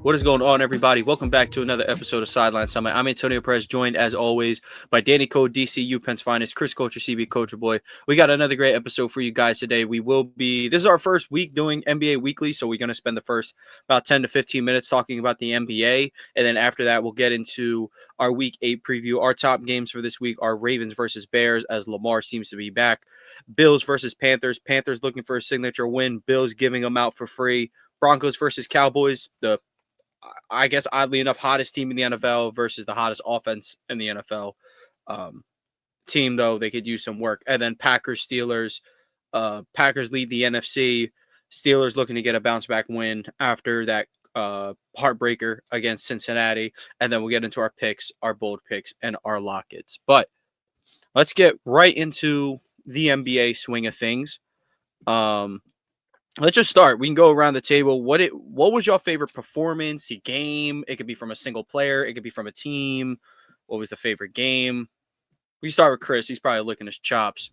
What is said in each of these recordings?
What is going on, everybody? Welcome back to another episode of Sideline Summit. I'm Antonio Perez, joined as always by Danny Code, DCU Penn's finest, Chris Culture, CB Culture Boy. We got another great episode for you guys today. This is our first week doing NBA Weekly, so we're going to spend the first about 10 to 15 minutes talking about the NBA, and then after that, we'll get into our Week 8 preview. Our top games for this week are Ravens versus Bears, as Lamar seems to be back. Bills versus Panthers. Panthers looking for a signature win. Bills giving them out for free. Broncos versus Cowboys. I guess, oddly enough, hottest team in the NFL versus the hottest offense in the NFL. Team, though, they could use some work. And then Packers, Steelers. Packers lead the NFC. Steelers looking to get a bounce-back win after that heartbreaker against Cincinnati. And then we'll get into our picks, our bold picks, and our lockets. But let's get right into the NBA swing of things. Let's just start. We can go around the table. What was your favorite performance, the game? It could be from a single player. It could be from a team. What was the favorite game? We start with Chris. He's probably licking his chops.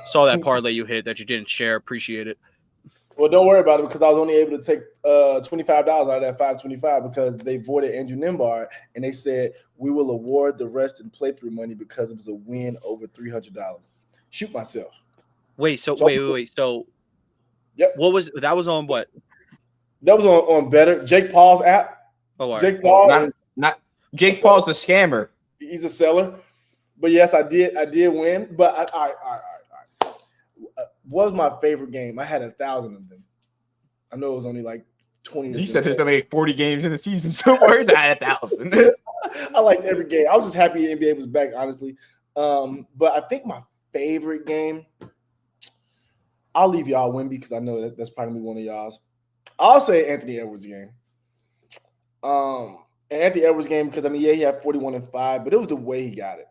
Saw that parlay you hit that you didn't share. Appreciate it. Well, don't worry about it because I was only able to take $25 out of that $525 because they voided Andrew Nimbard and they said we will award the rest in playthrough money because it was a win over $300. Shoot myself. Wait. So. Yep. That was on what? That was on Better. Jake Paul's app. Oh, right. Jake Paul not Jake Paul's the scammer. He's a seller. But yes, I did win. But all right. What was my favorite game? I had 1,000 of them. I know it was only like 20. You said there's only 40 games in the season, so where's that 1,000? I liked every game. I was just happy the NBA was back, honestly. But I think my favorite game, I'll leave y'all Wemby because I know that's probably gonna be one of y'all's. I'll say Anthony Edwards game. And Anthony Edwards game because he had 41 and 5, but it was the way he got it.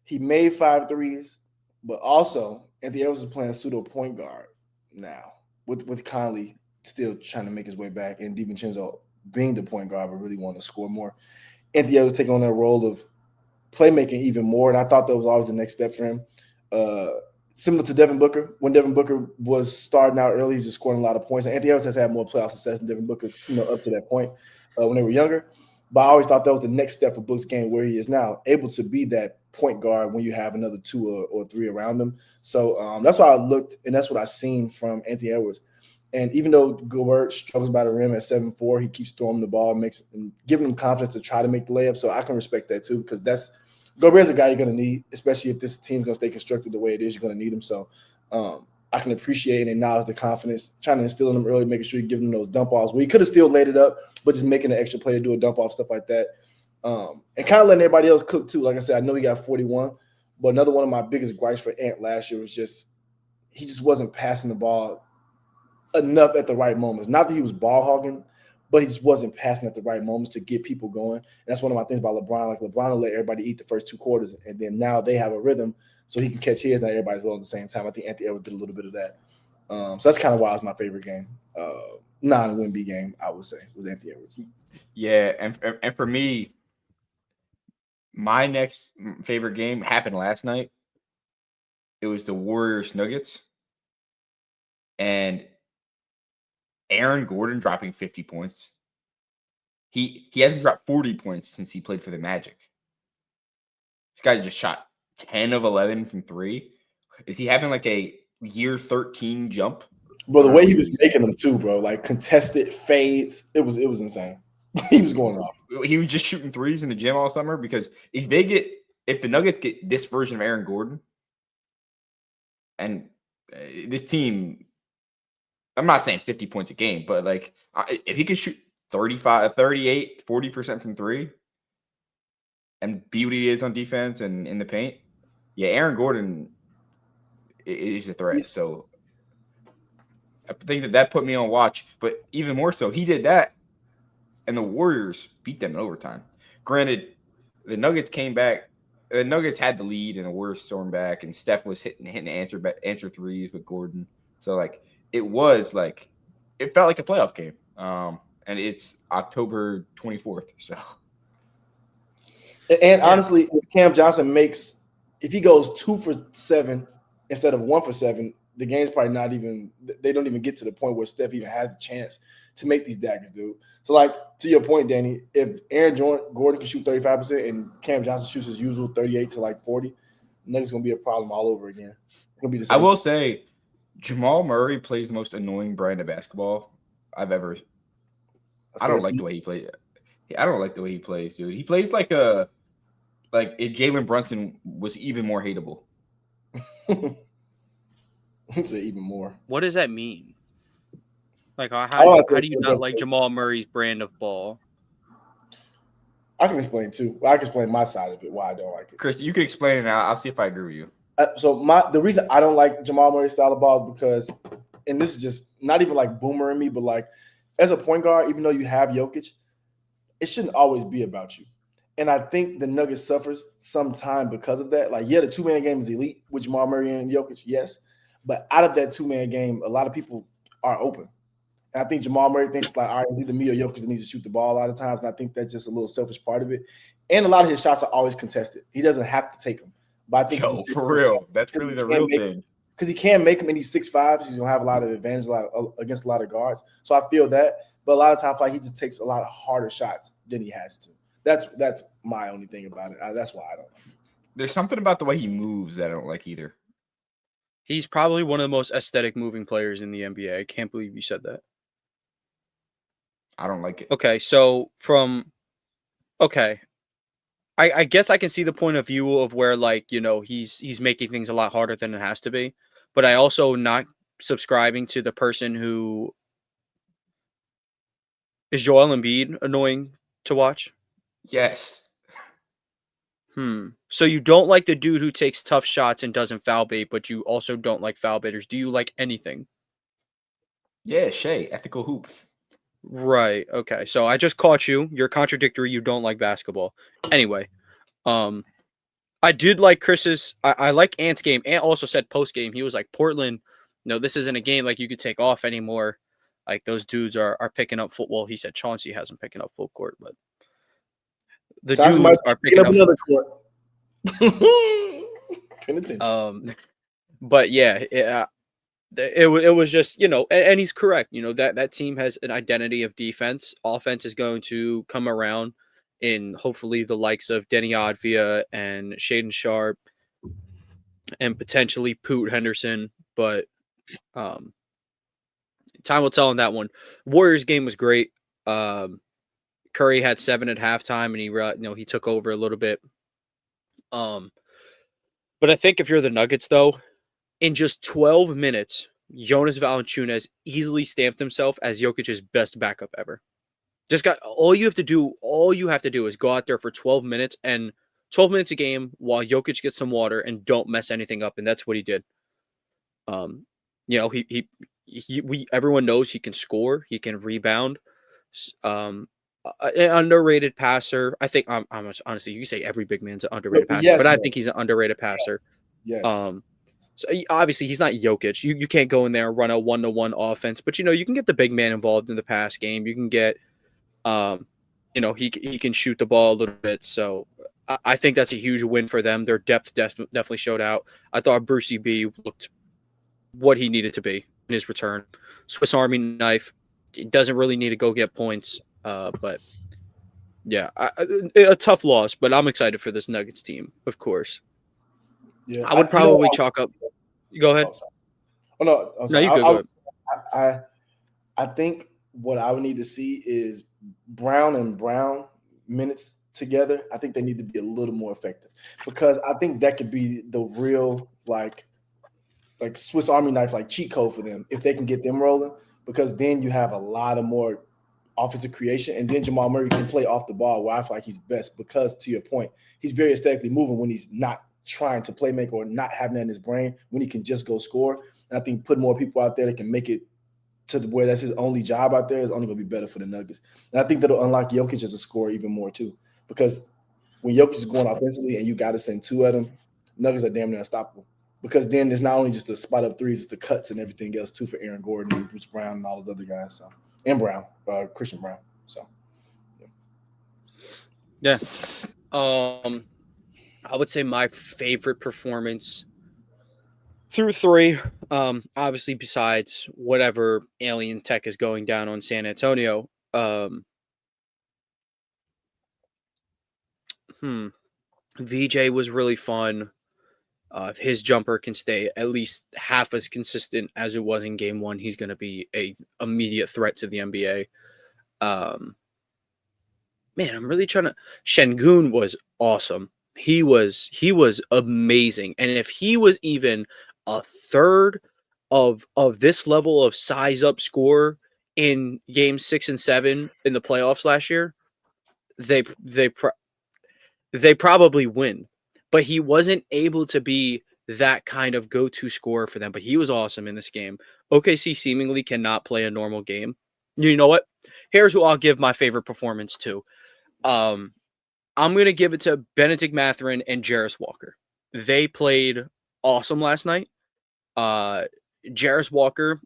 He made 5 threes, but also Anthony Edwards is playing pseudo point guard now with Conley still trying to make his way back and DiVincenzo being the point guard but really wanting to score more. Anthony Edwards taking on that role of playmaking even more, and I thought that was always the next step for him. Similar to Devin Booker. When Devin Booker was starting out early, he was just scoring a lot of points. And Anthony Edwards has had more playoff success than Devin Booker, up to that point when they were younger. But I always thought that was the next step for Book's game where he is now, able to be that point guard when you have another 2 or 3 around him. So that's why I looked, and that's what I seen from Anthony Edwards. And even though Gobert struggles by the rim at 7'4", he keeps throwing the ball, giving him confidence to try to make the layup. So I can respect that too because Gobert's a guy you're going to need, especially if this team's going to stay constructed the way it is. You're going to need him. So I can appreciate and acknowledge the confidence, trying to instill in him early, making sure you give him those dump offs. Where he could have still laid it up, but just making an extra play to do a dump off, stuff like that. And kind of letting everybody else cook too. Like I said, I know he got 41, but another one of my biggest gripes for Ant last year was he just wasn't passing the ball enough at the right moments. Not that he was ball hogging, but he just wasn't passing at the right moments to get people going. And that's one of my things about LeBron. Like LeBron will let everybody eat the first 2 quarters, and then now they have a rhythm so he can catch his. Not everybody's well at the same time. I think Anthony Edwards did a little bit of that. So that's kind of why it was my favorite game. Non-Wemby game, I would say, was Anthony Edwards. Yeah, and for me, my next favorite game happened last night. It was the Warriors Nuggets. And Aaron Gordon dropping 50 points. He hasn't dropped 40 points since he played for the Magic. This guy just shot 10 of 11 from 3. Is he having like a year 13 jump? Bro, the way he was making them too, bro, like contested fades, it was insane. He was going off. He was just shooting threes in the gym all summer because if the Nuggets get this version of Aaron Gordon, and this team, I'm not saying 50 points a game, but like if he could shoot 35, 38, 40% from 3 and be what he is on defense and in the paint, yeah, Aaron Gordon is a threat. So I think that put me on watch. But even more so, he did that, and the Warriors beat them in overtime. Granted, the Nuggets came back. The Nuggets had the lead, and the Warriors stormed back, and Steph was hitting answer threes with Gordon. So, like, it felt like a playoff game. And it's October 24th. So, and honestly, if Cam Johnson if he goes 2 for 7 instead of 1 for 7, the game's probably not even. They don't even get to the point where Steph even has the chance to make these daggers, dude. So, like to your point, Danny, if Aaron Gordon can shoot 35% and Cam Johnson shoots his usual 38 to like 40, Nuggets gonna be a problem all over again. It's gonna be the same. I will say, Jamal Murray plays the most annoying brand of basketball I've ever. I don't like the way he plays. I don't like the way he plays, dude. He plays like if Jalen Brunson was even more hateable. Say even more. What does that mean? Like, how do you not like Jamal Murray's brand of ball? I can explain too. I can explain my side of it, why I don't like it. Chris, you can explain it, and I'll see if I agree with you. The reason I don't like Jamal Murray's style of ball is because, and this is just not even like boomer in me, but like as a point guard, even though you have Jokic, it shouldn't always be about you. And I think the Nuggets suffers sometime because of that. Like, yeah, the two-man game is elite with Jamal Murray and Jokic, yes. But out of that two-man game, a lot of people are open. And I think Jamal Murray thinks it's like, all right, it's either me or Jokic that needs to shoot the ball a lot of times. And I think that's just a little selfish part of it. And a lot of his shots are always contested. He doesn't have to take them. But I think for real, that's really the real thing. Because he can make them, and he's 6'5", so he's gonna have a lot of advantage against a lot of guards. So I feel that. But a lot of times, like he just takes a lot of harder shots than he has to. That's my only thing about it. That's why I don't like it. There's something about the way he moves that I don't like either. He's probably one of the most aesthetic moving players in the NBA. I can't believe you said that. I don't like it. Okay, so I guess I can see the point of view of where, like, you know, he's making things a lot harder than it has to be. But I also not subscribing to the person who is Joel Embiid annoying to watch. Yes. So you don't like the dude who takes tough shots and doesn't foul bait, but you also don't like foul baiters. Do you like anything? Yeah, Shay, ethical hoops. Right. Okay. So I just caught you. You're contradictory. You don't like basketball. Anyway, I did like Chris's. I like Ant's game. Ant also said post game. He was like, Portland, no, this isn't a game like you could take off anymore. Like those dudes are picking up football. He said Chauncey hasn't picking up full court, but the dudes are picking up another court. Pay attention. But yeah, it was just, you know, and he's correct. You know, that team has an identity of defense. Offense is going to come around in hopefully the likes of Denny Advia and Shaden Sharp and potentially Poot Henderson. But time will tell on that one. Warriors game was great. Curry had 7 at halftime, and he took over a little bit. But I think if you're the Nuggets, though, in just 12 minutes, Jonas Valanciunas easily stamped himself as Jokic's best backup ever. All you have to do is go out there for 12 minutes and 12 minutes a game while Jokic gets some water and don't mess anything up, and that's what he did. You know, everyone knows he can score, he can rebound. An underrated passer. I think honestly, you can say every big man's an underrated passer, but I think he's an underrated passer. Yes. So obviously he's not Jokic. You can't go in there and run a 1-to-1 offense, but you know, you can get the big man involved in the pass game. You can get you know, he can shoot the ball a little bit. So I think that's a huge win for them. Their depth definitely showed out. I thought Brucey B looked what he needed to be in his return. Swiss Army knife. He doesn't really need to go get points. But yeah, a tough loss, but I'm excited for this Nuggets team, of course. Yeah, I would probably chalk up. Go ahead. Oh no, no, you go. I think what I would need to see is Brown and Brown minutes together. I think they need to be a little more effective because I think that could be the real like Swiss Army knife, like cheat code for them if they can get them rolling. Because then you have a lot of more offensive creation, and then Jamal Murray can play off the ball where I feel like he's best because, to your point, he's very aesthetically moving when he's not trying to play make or not having that in his brain, when he can just go score. And I think putting more people out there that can make it to where that's his only job out there is only going to be better for the Nuggets. And I think that'll unlock Jokic as a scorer even more too, because when Jokic is going offensively and you got to send 2 at him, Nuggets are damn near unstoppable. Because then it's not only just the spot up threes, it's the cuts and everything else too for Aaron Gordon and Bruce Brown and all those other guys. So, and Brown, Christian Brown. So, yeah. I would say my favorite performance through 3. Obviously, besides whatever alien tech is going down on San Antonio. VJ was really fun. If his jumper can stay at least half as consistent as it was in game 1, he's going to be a immediate threat to the NBA. Man, I'm really trying to. Şengün was awesome. He was amazing, and if he was even a third of this level of size up score in games 6 and 7 in the playoffs last year, they probably win. But he wasn't able to be that kind of go-to scorer for them. But he was awesome in this game. OKC seemingly cannot play a normal game. You know what? Here's who I'll give my favorite performance to. I'm going to give it to Benedict Mathurin and Jarris Walker. They played awesome last night. Jarris Walker,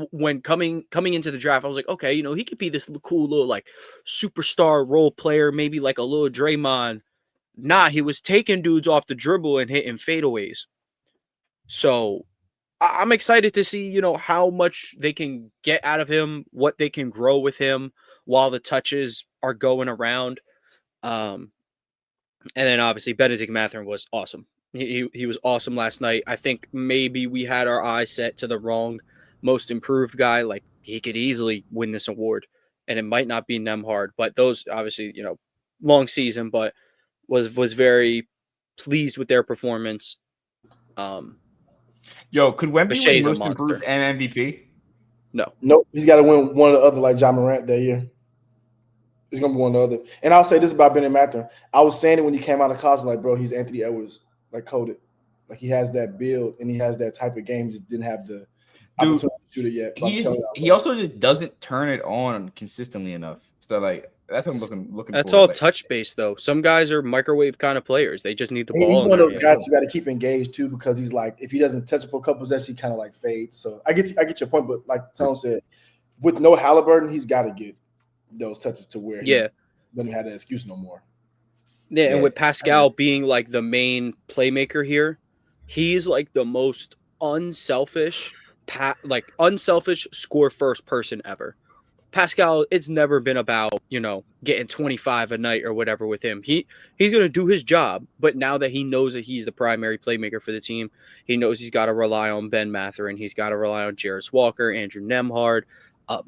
when coming into the draft, I was like, okay, he could be this cool little like superstar role player, maybe like a little Draymond. Nah, he was taking dudes off the dribble and hitting fadeaways. So I'm excited to see, how much they can get out of him, what they can grow with him while the touches are going around. And then obviously Benedict Mathurin was awesome. He was awesome last night. I think maybe we had our eyes set to the wrong most improved guy. Like he could easily win this award, and it might not be Nemhard, but those obviously, long season, but was very pleased with their performance. Yo, could Wemby Bashay's win a most improved monster. and MVP? No. Nope. He's got to win one or the other, like John Morant that year. It's gonna be one or the other. And I'll say this about Benedict Mathurin. I was saying it when he came out of college, like, bro, he's Anthony Edwards, like coded. Like he has that build and he has that type of game. He just didn't have the opportunity to shoot it yet. But He also just doesn't turn it on consistently enough. So like that's what I'm looking That's for. all Like, touch based though. Some guys are microwave kind of players. They just need the ball. He's one of those guys you got to keep engaged too, because he's like, if he doesn't touch it for a couple possessions, he kind of like fades. So I get your point, but like Tone said, with no Halliburton, he's got to get those touches to where he doesn't have that excuse no more. Yeah, and with Pascal being like the main playmaker here, he's like the most unselfish score first person ever. Pascal, it's never been about, getting 25 a night or whatever with him. He's going to do his job, but now that he knows that he's the primary playmaker for the team, he knows he's got to rely on Ben Mathurin. He's got to rely on Jarris Walker, Andrew Nemhard.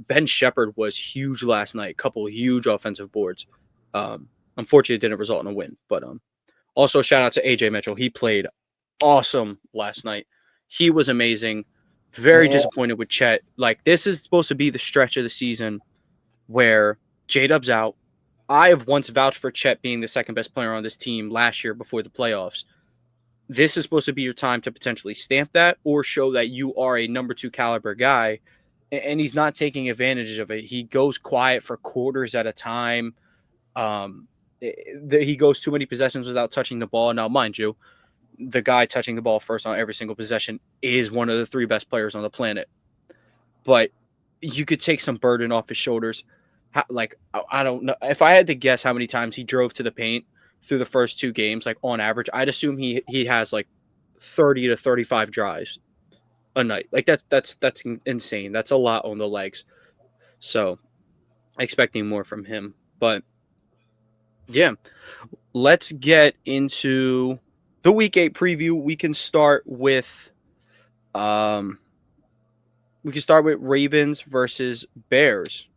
Ben Shepherd was huge last night. Couple of huge offensive boards. Unfortunately, it didn't result in a win. But also shout out to AJ Mitchell. He played awesome last night. He was amazing. Very disappointed with Chet. Like, this is supposed to be the stretch of the season where J-Dub's out. I have once vouched for Chet being the second best player on this team last year before the playoffs. This is supposed to be your time to potentially stamp that or show that you are a number 2 caliber guy, and he's not taking advantage of it. He goes quiet for quarters at a time. He goes too many possessions without touching the ball. Now, mind you, the guy touching the ball first on every single possession is one of the 3 best players on the planet. But you could take some burden off his shoulders. I don't know. If I had to guess how many times he drove to the paint through the first 2 games, like on average, I'd assume he has like 30 to 35 drives a night. Like that's insane. That's a lot on the legs. So expecting more from him. But yeah, let's get into the week 8 preview. We can start with Ravens versus Bears.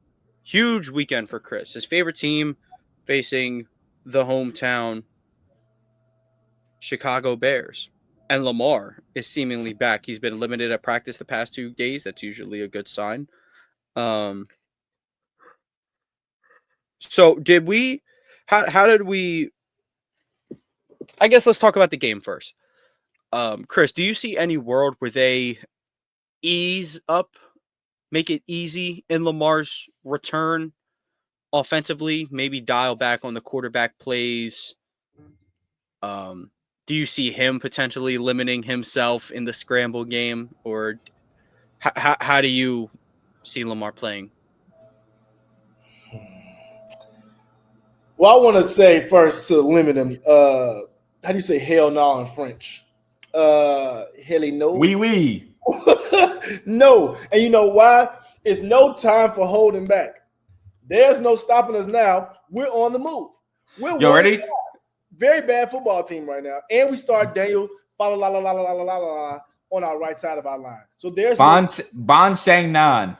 Huge weekend for Chris. His favorite team facing the hometown Chicago Bears. And Lamar is seemingly back. He's been limited at practice the past 2 days. That's usually a good sign. So did we how did we I guess let's talk about the game first. Chris, do you see any world where they make it easy in Lamar's return offensively, maybe dial back on the quarterback plays? Do you see him potentially limiting himself in the scramble game, or how do you see Lamar playing? Well, I want to say first to limit him. How do you say hell no in French? Hell no. Wee. No. And you know why? It's no time for holding back. There's no stopping us now. We're on the move. We're You ready? Very bad football team right now. And we start Daniel on our right side of our line. So there's Bon Sang Nan.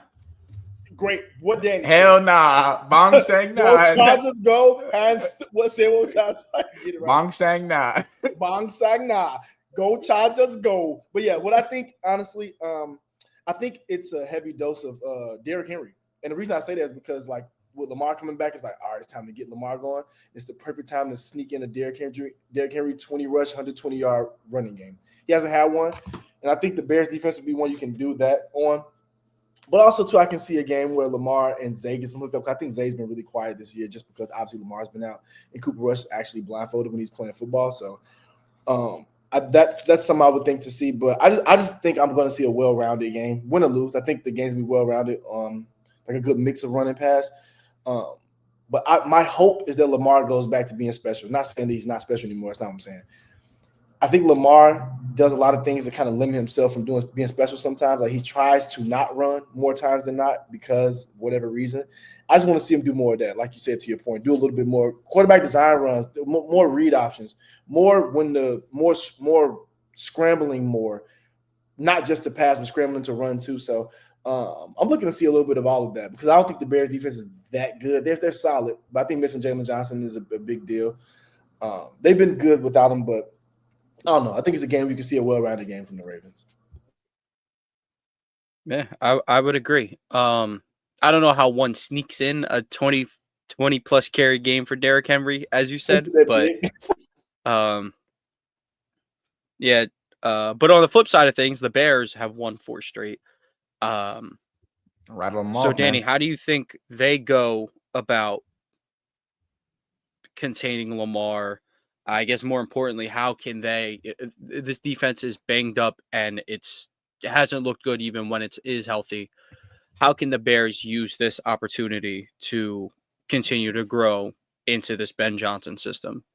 Great. What Danny Hell said. nah. Bong Sang Go Nan. Chargers, go. And say one more time so I can get it right. Bong Sang Nan. Bong Sang Na. Go Chargers, go. But yeah, what I think, honestly, I think it's a heavy dose of Derrick Henry. And the reason I say that is because, like, with Lamar coming back, it's like, all right, it's time to get Lamar going. It's the perfect time to sneak in a Derrick Henry 20 rush, 120-yard running game. He hasn't had one. And I think the Bears defense will be one you can do that on. But also, too, I can see a game where Lamar and Zay get some hookup. I think Zay's been really quiet this year just because, obviously, Lamar's been out. And Cooper Rush actually blindfolded when he's playing football. So that's something I would think to see. But I just think I'm going to see a well-rounded game. Win or lose, I think the game's going to be well-rounded, like a good mix of run and pass. But my hope is that Lamar goes back to being special. Not saying that he's not special anymore. That's not what I'm saying. I think Lamar does a lot of things that kind of limit himself from being special sometimes. Like he tries to not run more times than not because whatever reason. I just want to see him do more of that. Like you said, to your point, do a little bit more quarterback design runs, more read options, more scrambling more, not just to pass, but scrambling to run too. So I'm looking to see a little bit of all of that because I don't think the Bears defense is that good. They're solid, but I think missing Jalen Johnson is a big deal. They've been good without him, but I don't know. I think it's a game you can see a well-rounded game from the Ravens. Yeah, I would agree. I don't know how one sneaks in a 20 plus carry game for Derrick Henry, as you said, but yeah. But on the flip side of things, the Bears have won 4 straight. Rattle them so off, Danny, man. how do you think they go about containing Lamar? I guess more importantly, how can they? This defense is banged up and it hasn't looked good even when it is healthy. How can the Bears use this opportunity to continue to grow into this Ben Johnson system?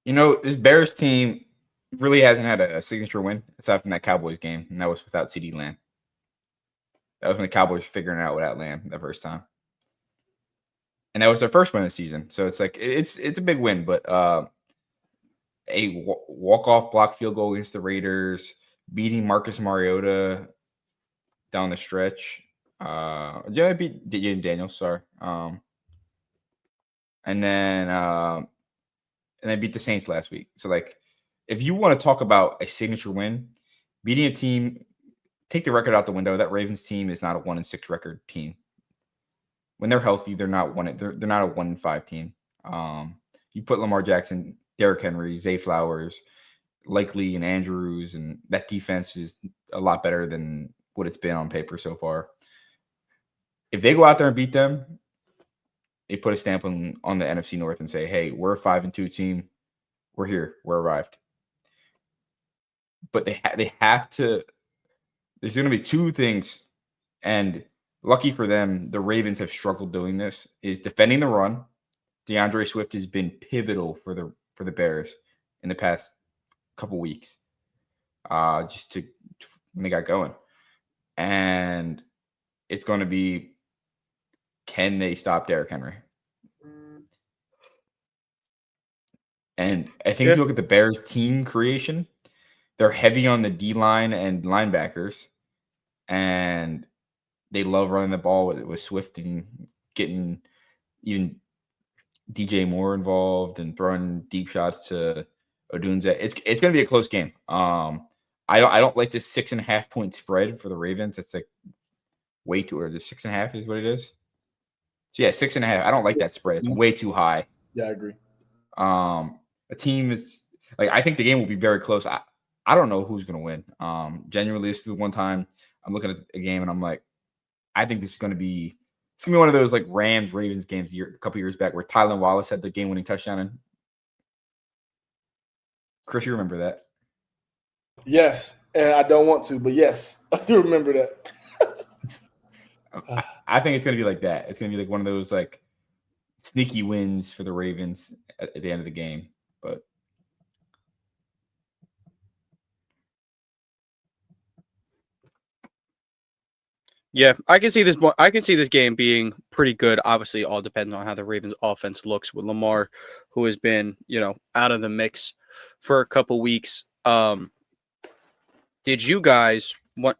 You know, this Bears team really hasn't had a signature win aside from that Cowboys game, and that was without CeeDee Lamb. That was when the Cowboys were figuring it out without Lamb the first time. And that was their first win of the season. So it's like it's a big win, but a walk-off block field goal against the Raiders, beating Marcus Mariota down the stretch. Yeah, beat Daniel, sorry. And then beat the Saints last week. So like, if you want to talk about a signature win, beating a team, take the record out the window. That Ravens team is not a 1-6 record team. When they're healthy, they're not they're not a 1-5 team. You put Lamar Jackson, Derrick Henry, Zay Flowers, Likely, and Andrews, and that defense is a lot better than what it's been on paper so far. If they go out there and beat them, they put a stamp on the NFC North and say, hey, we're a 5-2 team. We're here. We're arrived. But they have to – there's going to be 2 things, and lucky for them, the Ravens have struggled doing this, is defending the run. DeAndre Swift has been pivotal for the Bears in the past couple weeks, just to when they got going. And it's going to be, can they stop Derrick Henry? And I think if you look at the Bears team creation, they're heavy on the D-line and linebackers, and they love running the ball with Swift and getting even DJ Moore involved and throwing deep shots to Odunze. It's going to be a close game. I don't like this 6.5 point spread for the Ravens. That's like way too early. The 6.5 is what it is. So yeah, 6.5. I don't like that spread. It's way too high. Yeah, I agree. A team is like, I think the game will be very close. I don't know who's going to win. Genuinely, this is the one time I'm looking at a game and I'm like, I think this is going to be. It's going to be one of those like Rams-Ravens games a couple years back where Tylan Wallace had the game-winning touchdown. And Chris, you remember that? Yes, and I don't want to, but yes, I do remember that. I think it's going to be like that. It's going to be like one of those like sneaky wins for the Ravens at the end of the game. But Yeah, I can see this. I can see this game being pretty good. Obviously, all depends on how the Ravens' offense looks with Lamar, who has been, out of the mix for a couple weeks. Did you guys want?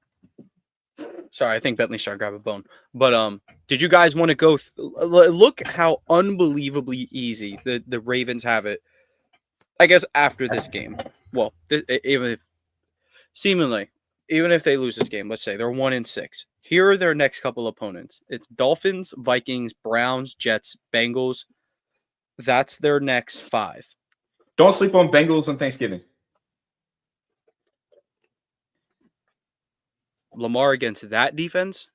Sorry, I think Bentley's trying to grab a bone. But did you guys want to go? Look how unbelievably easy the Ravens have it. I guess after this game. Well, even if seemingly, even if they lose this game, let's say they're 1-6. Here are their next couple opponents. It's Dolphins, Vikings, Browns, Jets, Bengals. That's their next 5. Don't sleep on Bengals on Thanksgiving. Lamar against that defense.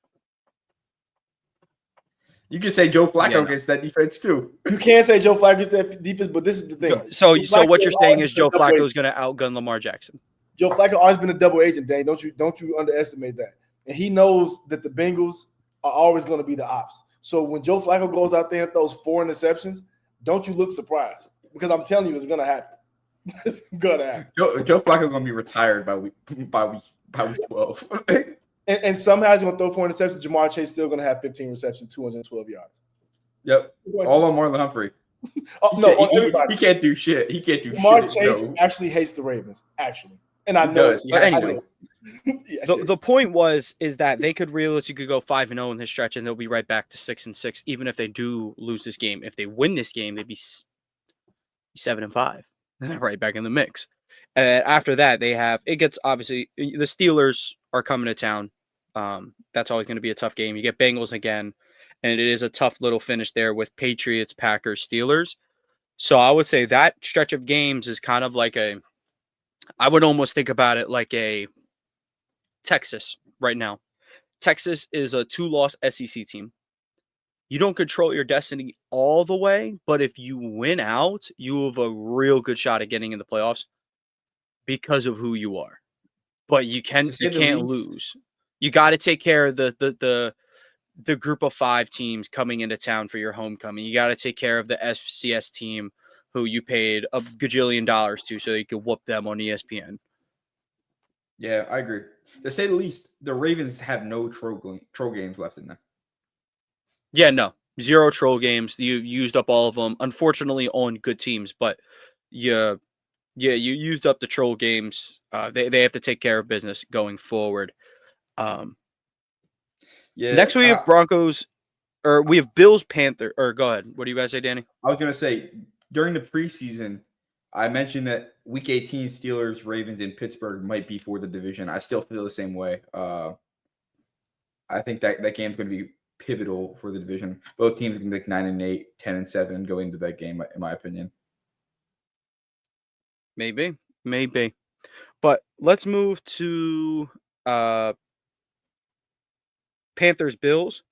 You can say Joe Flacco Yeah, no. against that defense too. You can't say Joe Flacco against that defense, but this is the thing. So Joe what Flacco you're has saying always is been a Joe double Flacco agent. is going to outgun Lamar Jackson. Joe Flacco always been a double agent, Dane. Don't you underestimate that. And he knows that the Bengals are always going to be the ops. So when Joe Flacco goes out there and throws 4 interceptions, don't you look surprised? Because I'm telling you, it's going to happen. It's going to happen. Joe Flacco going to be retired by week 12. And somehow he's going to throw 4 interceptions. Jamar Chase still going to have 15 receptions, 212 yards. Yep. All on Marlon Humphrey. Everybody. He can't do shit. He can't do Jamar shit. Chase No. actually hates the Ravens, actually. And I He know. does. But anyway, Yeah, the point is that they could realistically go 5-0 in this stretch, and they'll be right back to 6-6. Even if they do lose this game, if they win this game, they'd be 7-5, and they're right back in the mix. And after that, it gets obviously the Steelers are coming to town. That's always going to be a tough game. You get Bengals again, and it is a tough little finish there with Patriots, Packers, Steelers. So I would say that stretch of games is kind of like I would almost think about it like a Texas right now. Texas is a 2-loss SEC team. You don't control your destiny all the way, but if you win out, you have a real good shot at getting in the playoffs because of who you are. But you can't lose. You got to take care of the group of 5 teams coming into town for your homecoming. You got to take care of the FCS team who you paid a gajillion dollars to so you could whoop them on ESPN. Yeah, I agree. To say the least, the Ravens have no troll games left in them. Yeah, no. 0 troll games. You used up all of them, unfortunately, on good teams. But you used up the troll games. They have to take care of business going forward. Next we have Broncos, or we have Bills, Panther. Or go ahead. What do you guys say, Danny? I was going to say, during the preseason, I mentioned that Week 18 Steelers, Ravens, and Pittsburgh might be for the division. I still feel the same way. I think that game's going to be pivotal for the division. Both teams can make 9-8, 10-7 going into that game, in my opinion. Maybe. But let's move to Panthers, Bills.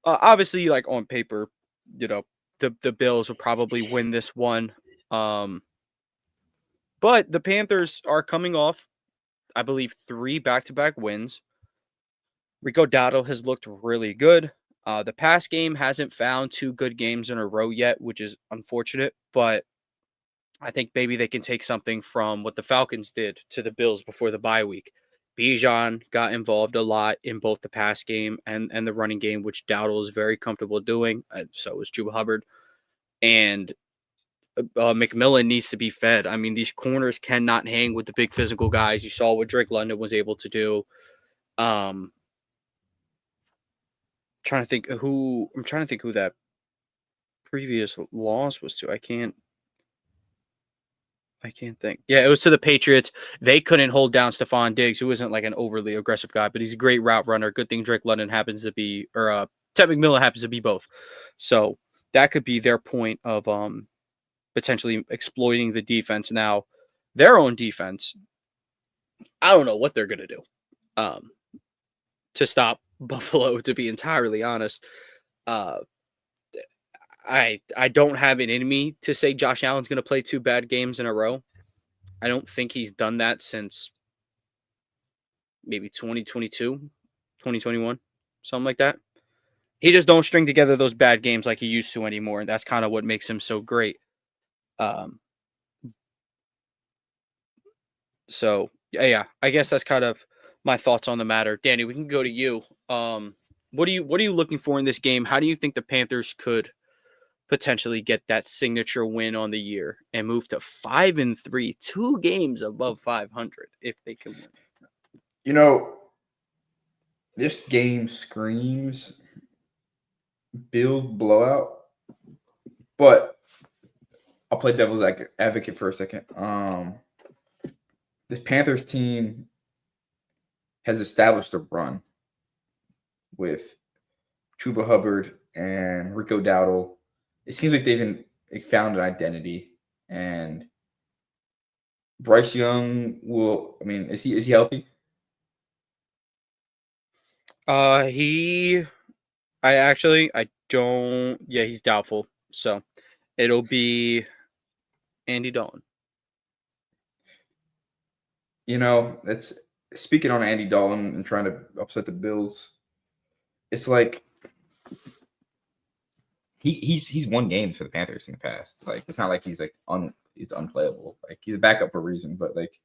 Obviously, like on paper, the Bills will probably win this one. But the Panthers are coming off, I believe, 3 back-to-back wins. Rico Dowdle has looked really good. The pass game hasn't found 2 good games in a row yet, which is unfortunate. But I think maybe they can take something from what the Falcons did to the Bills before the bye week. Bijan got involved a lot in both the pass game and the running game, which Dowdle is very comfortable doing. So is Chuba Hubbard. And McMillan needs to be fed. I mean, these corners cannot hang with the big physical guys. You saw what Drake London was able to do. I'm trying to think who that previous loss was to. I can't think. Yeah, it was to the Patriots. They couldn't hold down Stephon Diggs, who isn't like an overly aggressive guy, but he's a great route runner. Good thing Drake London happens to be, or Ted McMillan happens to be both. So that could be their point of potentially exploiting the defense. Now, their own defense, I don't know what they're going to do to stop Buffalo, to be entirely honest. I don't have it in me to say Josh Allen's going to play 2 bad games in a row. I don't think he's done that since maybe 2022, 2021, something like that. He just don't string together those bad games like he used to anymore, and that's kind of what makes him so great. So, yeah, I guess that's kind of my thoughts on the matter. Danny, we can go to you. what are you looking for in this game? How do you think the Panthers could potentially get that signature win on the year and move to 5-3, 2 games above 500 if they can win? You know, this game screams Bills blowout, but I'll play devil's advocate for a second. This Panthers team has established a run with Chuba Hubbard and Rico Dowdle. It seems like they've found an identity, and Bryce Young will. I mean, is he healthy? I don't. Yeah, he's doubtful. So it'll be Andy Dalton. You know, that's speaking on Andy Dalton and trying to upset the Bills. It's like he's won games for the Panthers in the past. Like, it's not like he's like he's unplayable. Like, he's a backup for a reason, but like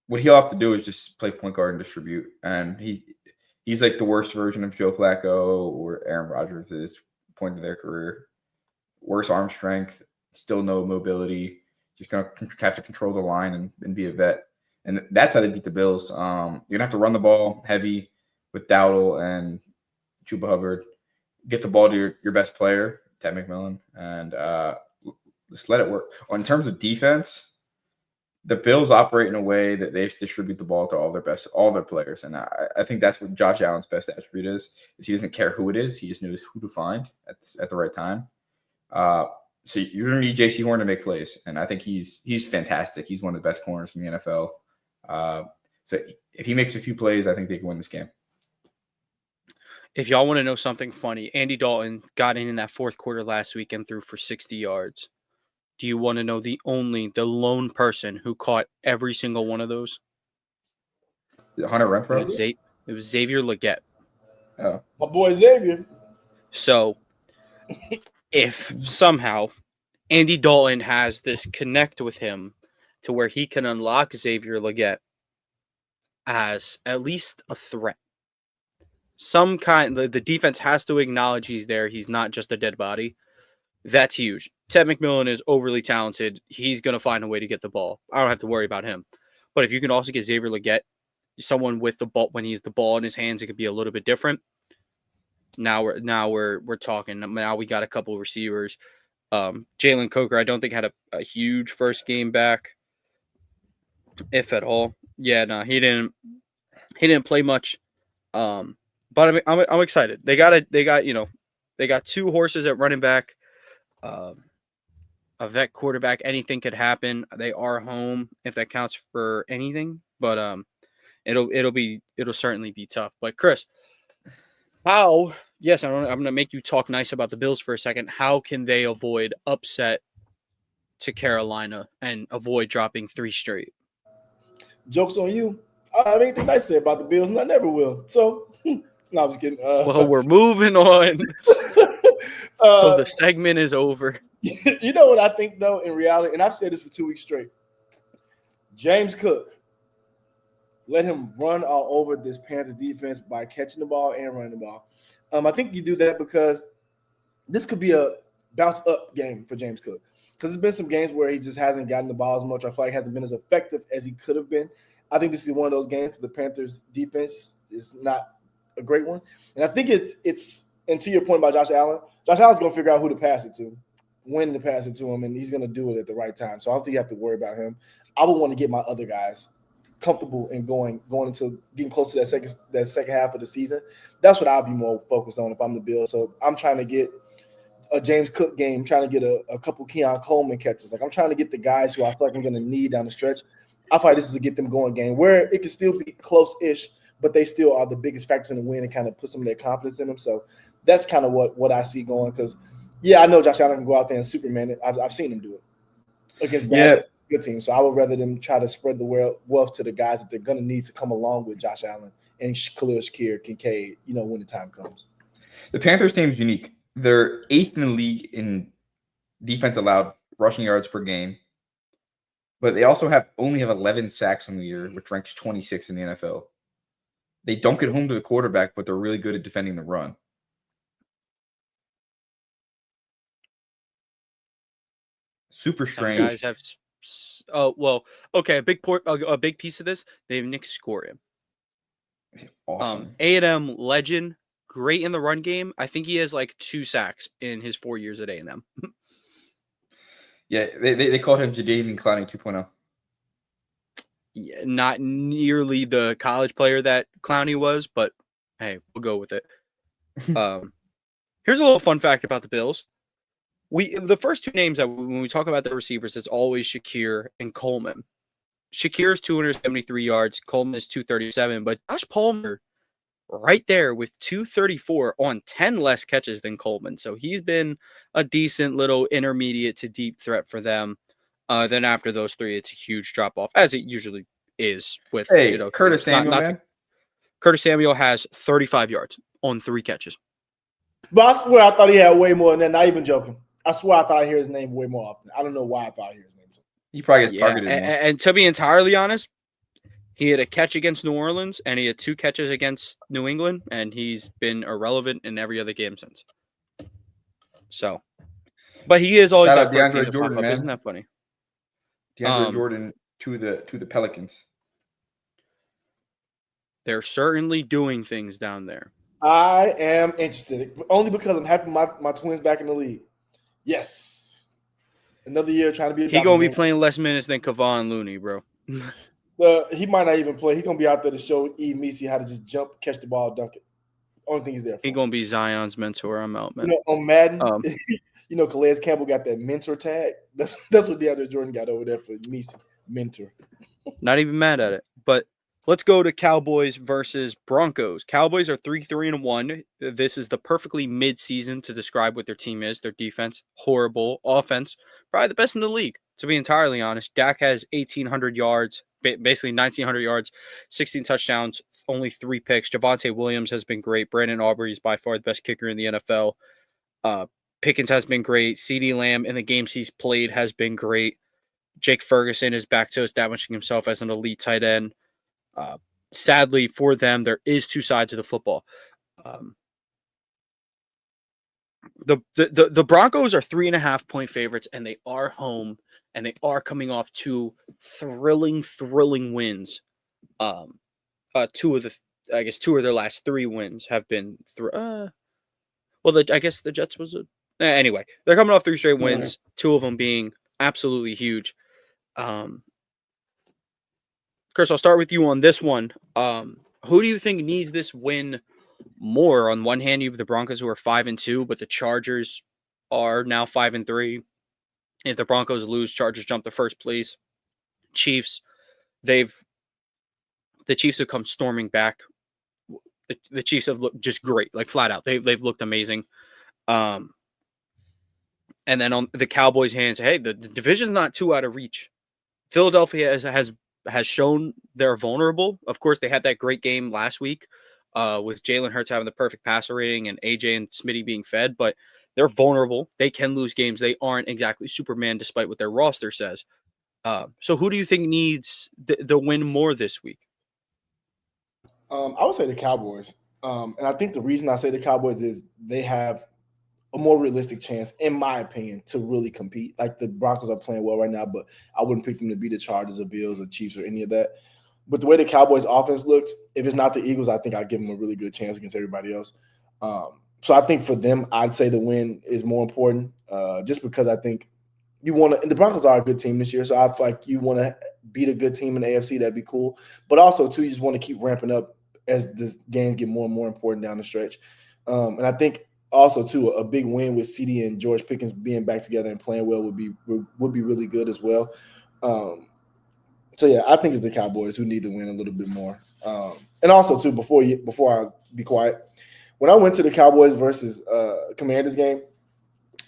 what he'll have to do is just play point guard and distribute. And he's like the worst version of Joe Flacco or Aaron Rodgers at this point in their career. Worse arm strength, still no mobility. Just gonna have to control the line and be a vet. And that's how they beat the Bills. You're gonna have to run the ball heavy with Dowdle and Chuba Hubbard. Get the ball to your best player, Ted McMillan, and just let it work. Well, in terms of defense, the Bills operate in a way that they distribute the ball to all their players, and I think that's what Josh Allen's best attribute is he doesn't care who it is, he just knows who to find at the right time. So you're going to need J.C. Horn to make plays, and I think he's fantastic. He's one of the best corners in the NFL. So if he makes a few plays, I think they can win this game. If y'all want to know something funny, Andy Dalton got in that fourth quarter last week and threw for 60 yards. Do you want to know the lone person who caught every single one of those? Hunter Renfrow? It was Xavier Legette. Oh. My boy Xavier. So if somehow Andy Dalton has this connect with him to where he can unlock Xavier Legette as at least a threat, some kind, the defense has to acknowledge he's there. He's not just a dead body. That's huge. Ted McMillan is overly talented. He's going to find a way to get the ball. I don't have to worry about him. But if you can also get Xavier Legette, someone with the ball, when he's the ball in his hands, it could be a little bit different. Now we're talking. Now we got a couple of receivers. Jalen Coker, I don't think had a huge first game back, if at all. Yeah, no, he didn't play much. But I'm excited. They got two horses at running back. A vet quarterback, anything could happen. They are home, if that counts for anything. But it'll certainly be tough. But Chris, yes, I'm going to make you talk nice about the Bills for a second. How can they avoid upset to Carolina and avoid dropping 3 straight? Joke's on you. I have anything I say about the Bills, and I never will. So, no, I'm just kidding. Well, we're moving on. So the segment is over. You know what I think, though, in reality, and I've said this for 2 weeks straight. James Cook, let him run all over this Panthers defense by catching the ball and running the ball. I think you do that because this could be a bounce-up game for James Cook. Because there's been some games where he just hasn't gotten the ball as much. I feel like hasn't been as effective as he could have been. I think this is one of those games that the Panthers defense is not a great one. And I think it's and to your point about Josh Allen's going to figure out who to pass it to, when to pass it to him, and he's going to do it at the right time. So I don't think you have to worry about him. I would want to get my other guys comfortable and going into getting close to that second half of the season. That's what I'll be more focused on if I'm the Bills. So I'm trying to get a James Cook game, trying to get a couple Keon Coleman catches. Like, I'm trying to get the guys who I feel like I'm going to need down the stretch. I feel like this is a get them going game where it can still be close-ish, but they still are the biggest factors in the win and kind of put some of their confidence in them. So that's kind of what I see going. Because, yeah, I know Josh Allen can go out there and Superman it. I've seen him do it against good teams. So I would rather them try to spread the wealth to the guys that they're going to need to come along with Josh Allen and Khalil Shakir, Kincaid, when the time comes. The Panthers team is unique. They're 8th in the league in defense allowed rushing yards per game. But they also only have 11 sacks on the year, which ranks 26 in the NFL. They don't get home to the quarterback, but they're really good at defending the run. Super Some strange. guys have. Okay. A big piece of this. They have Nick Scoria. Awesome. A&M legend, great in the run game. I think he has like 2 sacks in his 4 years at A&M. Yeah, they called him Jadeveon Clowney 2.0. Yeah, not nearly the college player that Clowney was, but hey, we'll go with it. Here's a little fun fact about the Bills. The first 2 names that when we talk about the receivers, it's always Shakir and Coleman. Shakir's 273 yards, Coleman is 237, but Josh Palmer right there with 234 on 10 less catches than Coleman. So he's been a decent little intermediate to deep threat for them. Then after those 3, it's a huge drop off, as it usually is with Curtis Samuel, man. Curtis Samuel has 35 yards on 3 catches. But I swear I thought he had way more than that. Not even joking. I swear I thought I hear his name way more often. I don't know why I thought I hear his name. He probably gets targeted more. And to be entirely honest, he had a catch against New Orleans, and he had 2 catches against New England, and he's been irrelevant in every other game since. So, but he is always Shout that out first game DeAndre to Jordan, pop up. man. Isn't that funny? DeAndre Jordan to the Pelicans. They're certainly doing things down there. I am interested, only because I'm happy my Twins back in the league. Yes. Another year trying to be a He going to be playing less minutes than Kevon Looney, bro. He might not even play. He's going to be out there to show E. Misi how to just jump, catch the ball, dunk it. Only thing he's there for. He's going to be Zion's mentor. I'm out, man. On Madden, Calais Campbell got that mentor tag. That's what DeAndre Jordan got over there for Misi, mentor. Not even mad at it. But let's go to Cowboys versus Broncos. Cowboys are 3-1. This is the perfectly mid-season to describe what their team is. Their defense, horrible. Offense, probably the best in the league, to be entirely honest. Dak has 1,800 yards, basically 1,900 yards, 16 touchdowns, only 3 picks. Javonte Williams has been great. Brandon Aubrey is by far the best kicker in the NFL. Pickens has been great. CeeDee Lamb in the games he's played has been great. Jake Ferguson is back to establishing himself as an elite tight end. Sadly for them, there is 2 sides of the football. The Broncos are 3.5-point favorites, and they are home, and they are coming off 2 thrilling wins. 2 of their last 3 wins have been I guess the Jets was anyway. They're coming off 3 straight wins, 2 of them being absolutely huge. Chris, I'll start with you on this one. Who do you think needs this win more? On one hand, you have the Broncos who are 5-2, but the Chargers are now 5-3. If the Broncos lose, Chargers jump to first place. Chiefs, the Chiefs have come storming back. The Chiefs have looked just great, like flat out. They've looked amazing. And then on the Cowboys' hands, hey, the division's not too out of reach. Philadelphia has shown they're vulnerable. Of course, they had that great game last week with Jalen Hurts having the perfect passer rating and AJ and Smitty being fed, but they're vulnerable. They can lose games. They aren't exactly Superman, despite what their roster says. So who do you think needs the win more this week? I would say the Cowboys. And I think the reason I say the Cowboys is they have a more realistic chance, in my opinion, to really compete. Like the Broncos are playing well right now, but I wouldn't pick them to beat the Chargers or Bills or Chiefs or any of that. But the way the Cowboys offense looks, if it's not the Eagles, I think I'd give them a really good chance against everybody else. So I think for them, I'd say the win is more important just because I think you want to – and the Broncos are a good team this year, so I feel like you want to beat a good team in the AFC. That'd be cool. But also, too, you just want to keep ramping up as the games get more and more important down the stretch. And I think – also, too, a big win with CD and George Pickens being back together and playing well would be really good as well. So yeah, I think it's the Cowboys who need to win a little bit more. And also, too, before I be quiet, when I went to the Cowboys versus Commanders game,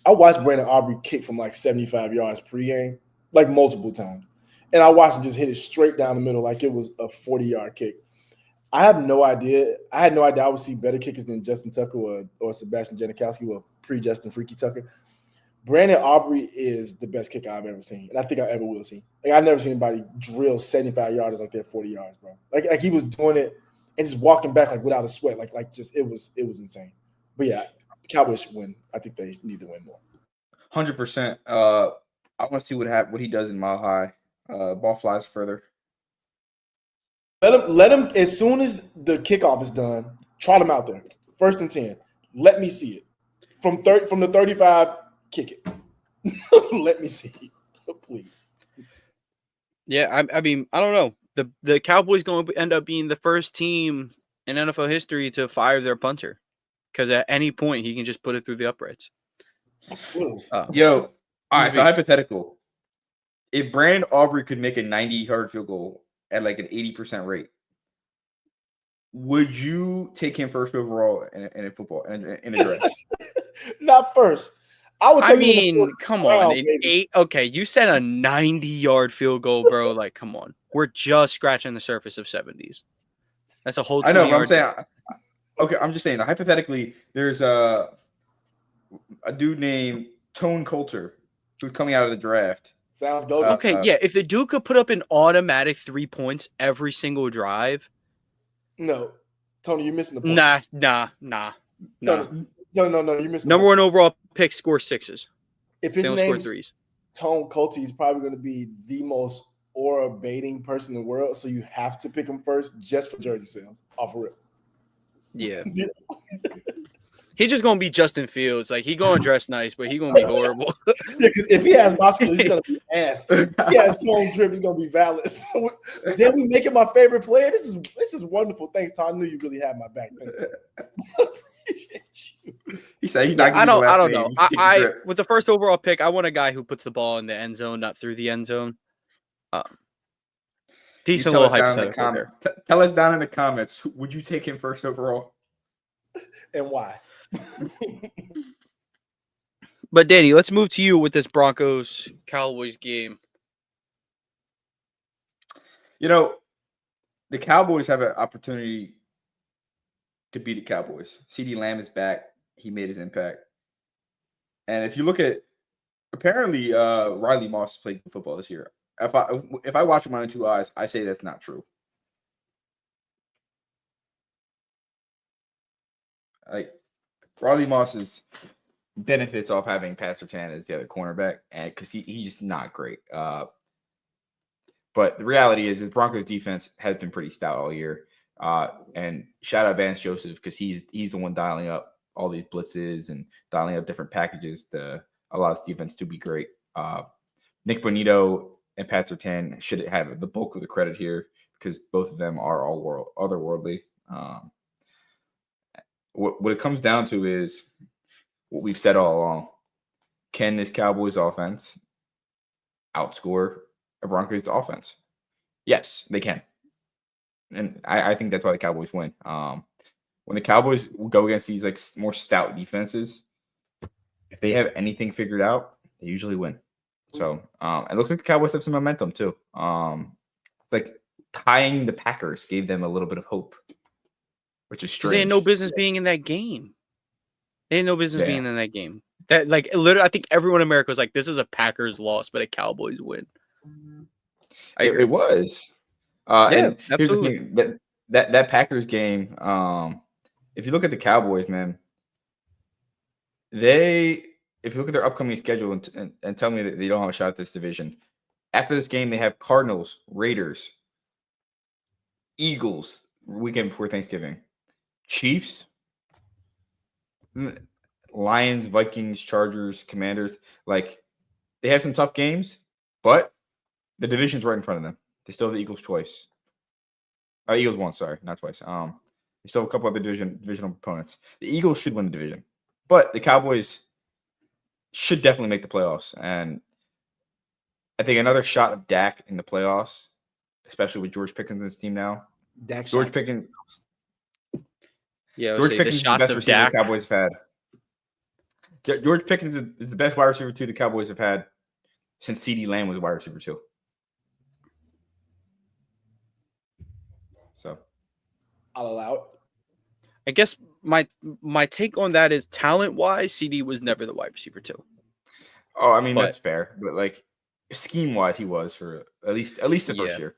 I watched Brandon Aubrey kick from like 75 yards pregame, like multiple times, and I watched him just hit it straight down the middle like it was a 40-yard kick. I have no idea. I had no idea I would see better kickers than Justin Tucker or Sebastian Janikowski or pre-Justin Freaky Tucker. Brandon Aubrey is the best kicker I've ever seen, and I think I ever will see. Like I've never seen anybody drill 75 yarders like that 40 yards, bro. Like he was doing it and just walking back like without a sweat, like just it was insane. But yeah, the Cowboys should win. I think they need to win more. 100%. I want to see what he does in Mile High. Ball flies further. Let him as soon as the kickoff is done, trot him out there. 1st and 10. Let me see it. From the 35, kick it. Let me see it, please. Yeah, I mean, I don't know. The Cowboys going to end up being the first team in NFL history to fire their punter because at any point he can just put it through the uprights. Yo, all right. So hypothetical: if Brandon Aubrey could make a 90-yard field goal at like an 80% rate, would you take him first overall in a football in a draft? Not first. I mean, come on. Okay, you said a 90-yard field goal, bro. Like, come on. We're just scratching the surface of 70s. That's a whole. I know, but I'm saying. Okay, I'm just saying. Hypothetically, there's a dude named Tone Coulter who's coming out of the draft. Sounds good. Okay, yeah. If the dude could put up an automatic 3 points every single drive. No, Tony, you're missing the point. Nah. No, you're missing. Number 1 overall pick, score 6s. If his name's 3s. Tone Coulter, he's probably going to be the most aura baiting person in the world. So you have to pick him first just for jersey sales. Off rip. Yeah. He's just gonna be Justin Fields. Like he gonna dress nice, but he gonna be horrible. Yeah, because if he has muscles, he's gonna be ass. If he has tone drip, he's gonna be valid. So then we make him my favorite player. This is wonderful. Thanks, Tom. I knew you really had my back. He said he's not. I don't know. I with the first overall pick, I want a guy who puts the ball in the end zone, not through the end zone. Decent little hypothetical. Tell us down in the comments. Would you take him first overall? And why? But Danny, let's move to you with this Broncos Cowboys game. You know, the Cowboys have an opportunity to beat the Cowboys. CeeDee Lamb is back. He made his impact. And if you look at, apparently Riley Moss played football this year. If I watch with my own 2 eyes, I say that's not true. Like Riley Moss's benefits off having Pat Surtain as the other cornerback, and because he's just not great. But the reality is, the Broncos defense has been pretty stout all year. And shout out Vance Joseph because he's the one dialing up all these blitzes and dialing up different packages to allow this defense to be great. Nick Bonito and Pat Surtain should have the bulk of the credit here because both of them are otherworldly. What it comes down to is what we've said all along. Can this Cowboys offense outscore a Broncos offense? Yes, they can. And I think that's why the Cowboys win. When the Cowboys go against these like more stout defenses, if they have anything figured out, they usually win. So it looks like the Cowboys have some momentum too. It's like tying the Packers gave them a little bit of hope. Which is strange. They had no business being in that game. They had no business being in that game. That like literally, I think everyone in America was like, "This is a Packers loss, but a Cowboys win." It was. Yeah, and absolutely. Here's the thing, that Packers game. If you look at the Cowboys, man, if you look at their upcoming schedule and tell me that they don't have a shot at this division, after this game they have Cardinals, Raiders, Eagles weekend before Thanksgiving. Chiefs, Lions, Vikings, Chargers, Commanders. Like, they have some tough games, but the division's right in front of them. They still have the Eagles twice. Eagles won, sorry, not twice. They still have a couple other divisional opponents. The Eagles should win the division, but the Cowboys should definitely make the playoffs. And I think another shot of Dak in the playoffs, especially with George Pickens in his team now. George Pickens. Yeah, George Pickens is the best receiver the Cowboys have had. George Pickens is the best wide receiver 2 the Cowboys have had since CeeDee Lamb was wide receiver 2. So I'll allow it. I guess my take on that is talent-wise, CD was never the wide receiver 2. Oh, I mean, that's fair. But like scheme-wise, he was for at least the first year.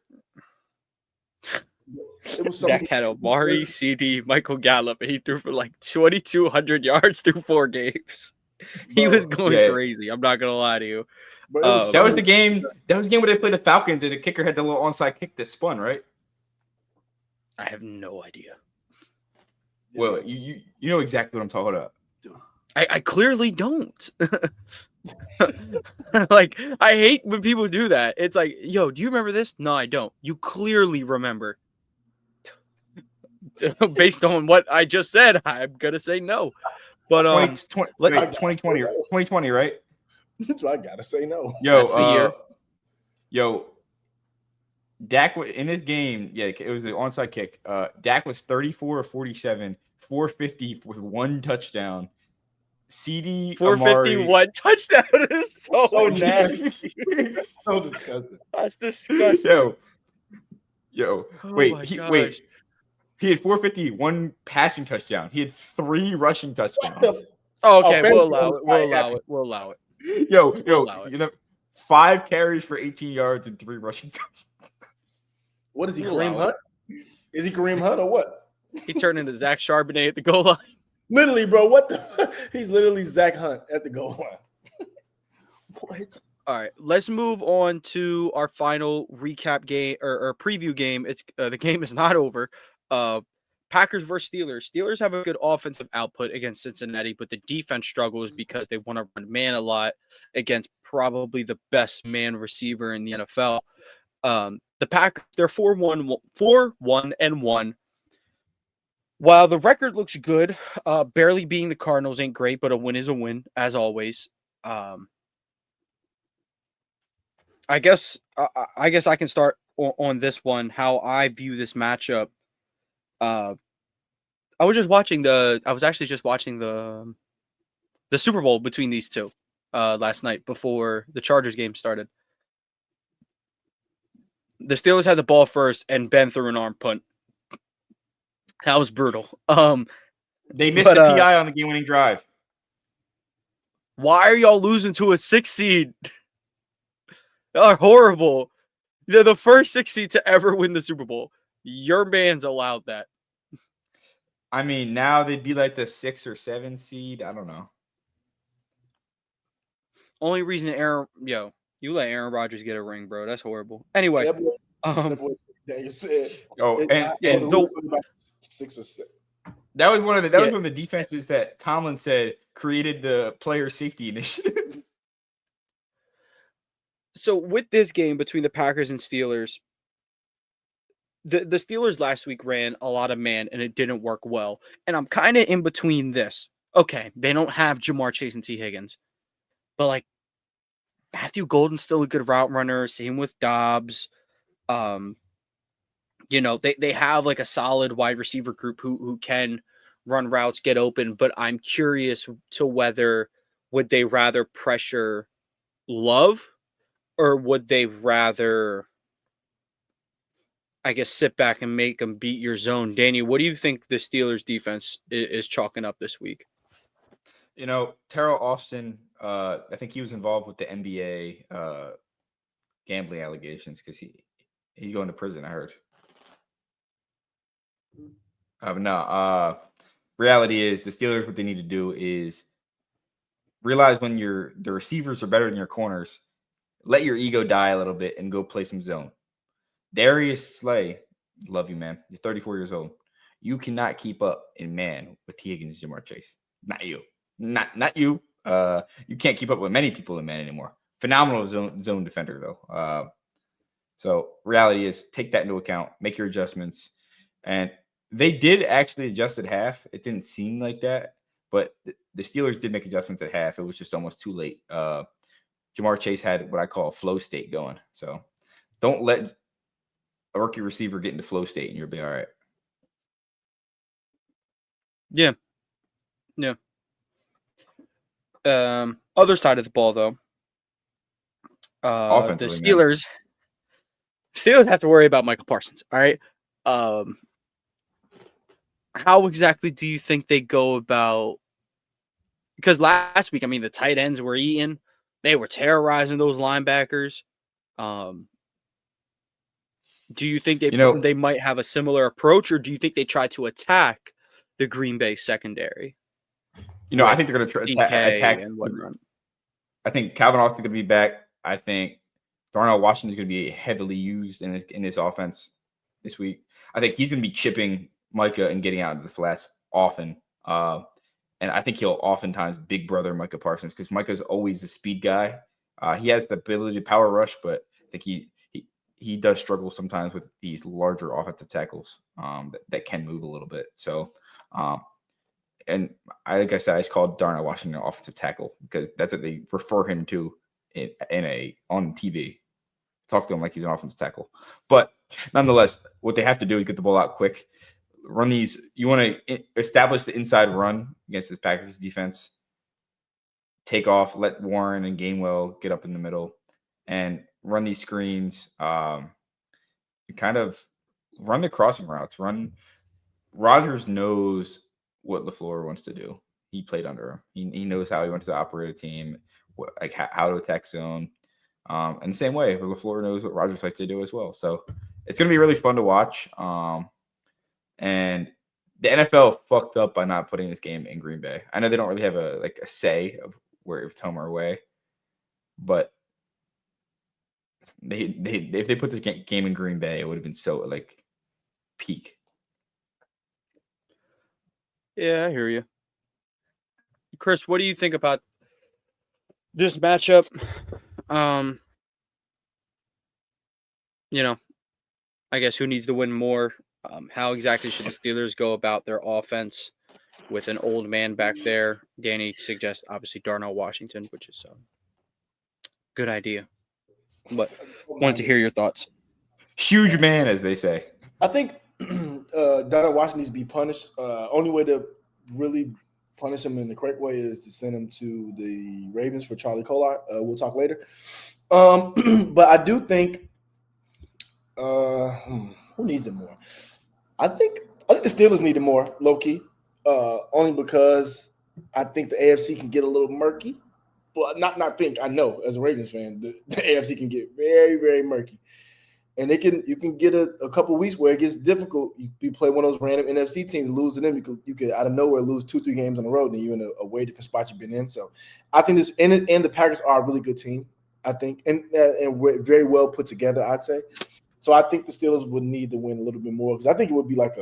It was so Dak had Amari, CD, Michael Gallup, and he threw for like 2,200 yards through 4 games. He was going crazy. I'm not gonna lie to you. That was the game. That was the game where they played the Falcons, and the kicker had the little onside kick that spun, right? I have no idea. Well, you know exactly what I'm talking about. I clearly don't. Like, I hate when people do that. It's like, yo, do you remember this? No, I don't. You clearly remember. Based on what I just said, I'm gonna say no. But 2020, right? That's why I gotta say no. That's the year. Dak in this game, it was an onside kick. Dak was 34 or 47, 450 with 1 touchdown. CD 450, Amari, 1 touchdown is so nasty. That's so disgusting. That's disgusting. Yo, wait. He had 450, 1 passing touchdown. He had 3 rushing touchdowns. Okay, we'll allow it. We'll allow it. You know, 5 carries for 18 yards and 3 rushing touchdowns. What is he, Kareem Hunt? Is he Kareem Hunt or what? He turned into Zach Charbonnet at the goal line. Literally, bro. What the? He's literally Zach Hunt at the goal line. What? All right, let's move on to our final recap game or preview game. It's the game is not over. Packers versus Steelers. Steelers have a good offensive output against Cincinnati, but the defense struggles because they want to run man a lot against probably the best man receiver in the NFL. The Packers, they're 4-1-1. While the record looks good, barely beating the Cardinals ain't great, but a win is a win, as always. I guess I can start on this one, how I view this matchup. I was actually just watching the Super Bowl between these two last night before the Chargers game started. The Steelers had the ball first, and Ben threw an arm punt. That was brutal. They missed the PI on the game-winning drive. Why are y'all losing to a 6 seed? Y'all are horrible. They're the first 6 seed to ever win the Super Bowl. Your man's allowed that. I mean, now they'd be like the 6 or 7 seed. I don't know. Only reason you let Aaron Rodgers get a ring, bro. That's horrible. Anyway, You said, and 6 or 7. That was one of the defenses that Tomlin said created the player safety initiative. So with this game between the Packers and Steelers, the Steelers last week ran a lot of man and it didn't work well. And I'm kind of in between this. Okay, they don't have Jamar Chase and T. Higgins, but like Matthew Golden's still a good route runner. Same with Dobbs. They have like a solid wide receiver group who can run routes, get open, but I'm curious to whether would they rather pressure Love or would they rather, I guess, sit back and make them beat your zone? Danny, what do you think the Steelers defense is chalking up this week? Terrell Austin, I think he was involved with the NBA gambling allegations because he's going to prison, I heard. Reality is the Steelers, what they need to do is realize when the receivers are better than your corners, let your ego die a little bit and go play some zone. Darius Slay, love you, man. You're 34 years old. You cannot keep up in man with T. Higgins and Jamar Chase. Not you. Not you. You can't keep up with many people in man anymore. Phenomenal zone defender, though. So reality is take that into account, make your adjustments. And they did actually adjust at half. It didn't seem like that, but the Steelers did make adjustments at half. It was just almost too late. Jamar Chase had what I call a flow state going. So don't let a rookie receiver get into flow state and you'll be all right. Yeah. Other side of the ball, though. The Steelers have to worry about Michael Parsons. All right. How exactly do you think they go about? Because last week, the tight ends were eating. They were terrorizing those linebackers. Do you think they You know, they might have a similar approach, or do you think they try to attack the Green Bay secondary I with think they're going to try DK attack. and whatnot? I think Calvin Austin's going to be back. I think Darnell Washington's going to be heavily used in this offense this week. I think he's going to be chipping Micah and getting out into the flats often. And I think he'll oftentimes big brother Micah Parsons because Micah's always the speed guy. He has the ability to power rush, but I think he does struggle sometimes with these larger offensive tackles that can move a little bit. So, and like I said, I just called Darnell Washington an offensive tackle because that's what they refer him to on TV. Talk to him like he's an offensive tackle. But nonetheless, what they have to do is get the ball out quick. Run these. You want to establish the inside run against this Packers defense. Take off, let Warren and Gainwell get up in the middle, and run these screens. Kind of run the crossing routes. Rodgers knows what LaFleur wants to do. He played under him. He knows how he wants to operate a team, how to attack zone. And the same way, LaFleur knows what Rodgers likes to do as well. So it's going to be really fun to watch. And the NFL fucked up by not putting this game in Green Bay. I know they don't really have a say of where it's home or away, but if they put the game in Green Bay, it would have been so peak. Yeah, I hear you. Chris, what do you think about this matchup? I guess who needs to win more? How exactly should the Steelers go about their offense with an old man back there? Danny suggests obviously Darnell Washington, which is a good idea. But wanted to hear your thoughts. Huge man, as they say. I think Darnell Washington needs to be punished. Only way to really punish him in the correct way is to send him to the Ravens for Charlie Kolar. We'll talk later. But I do think who needs it more? I think the Steelers need it more, low key. Only because I think the AFC can get a little murky. But I know as a Ravens fan, the AFC can get very, very murky. And you can get a couple of weeks where it gets difficult. You play one of those random NFC teams, lose to them. You could out of nowhere lose 2-3 games on the road, and you're in a way different spot you've been in. So I think this and the Packers are a really good team. I think and very well put together. I'd say. So I think the Steelers would need to win a little bit more because I think it would be like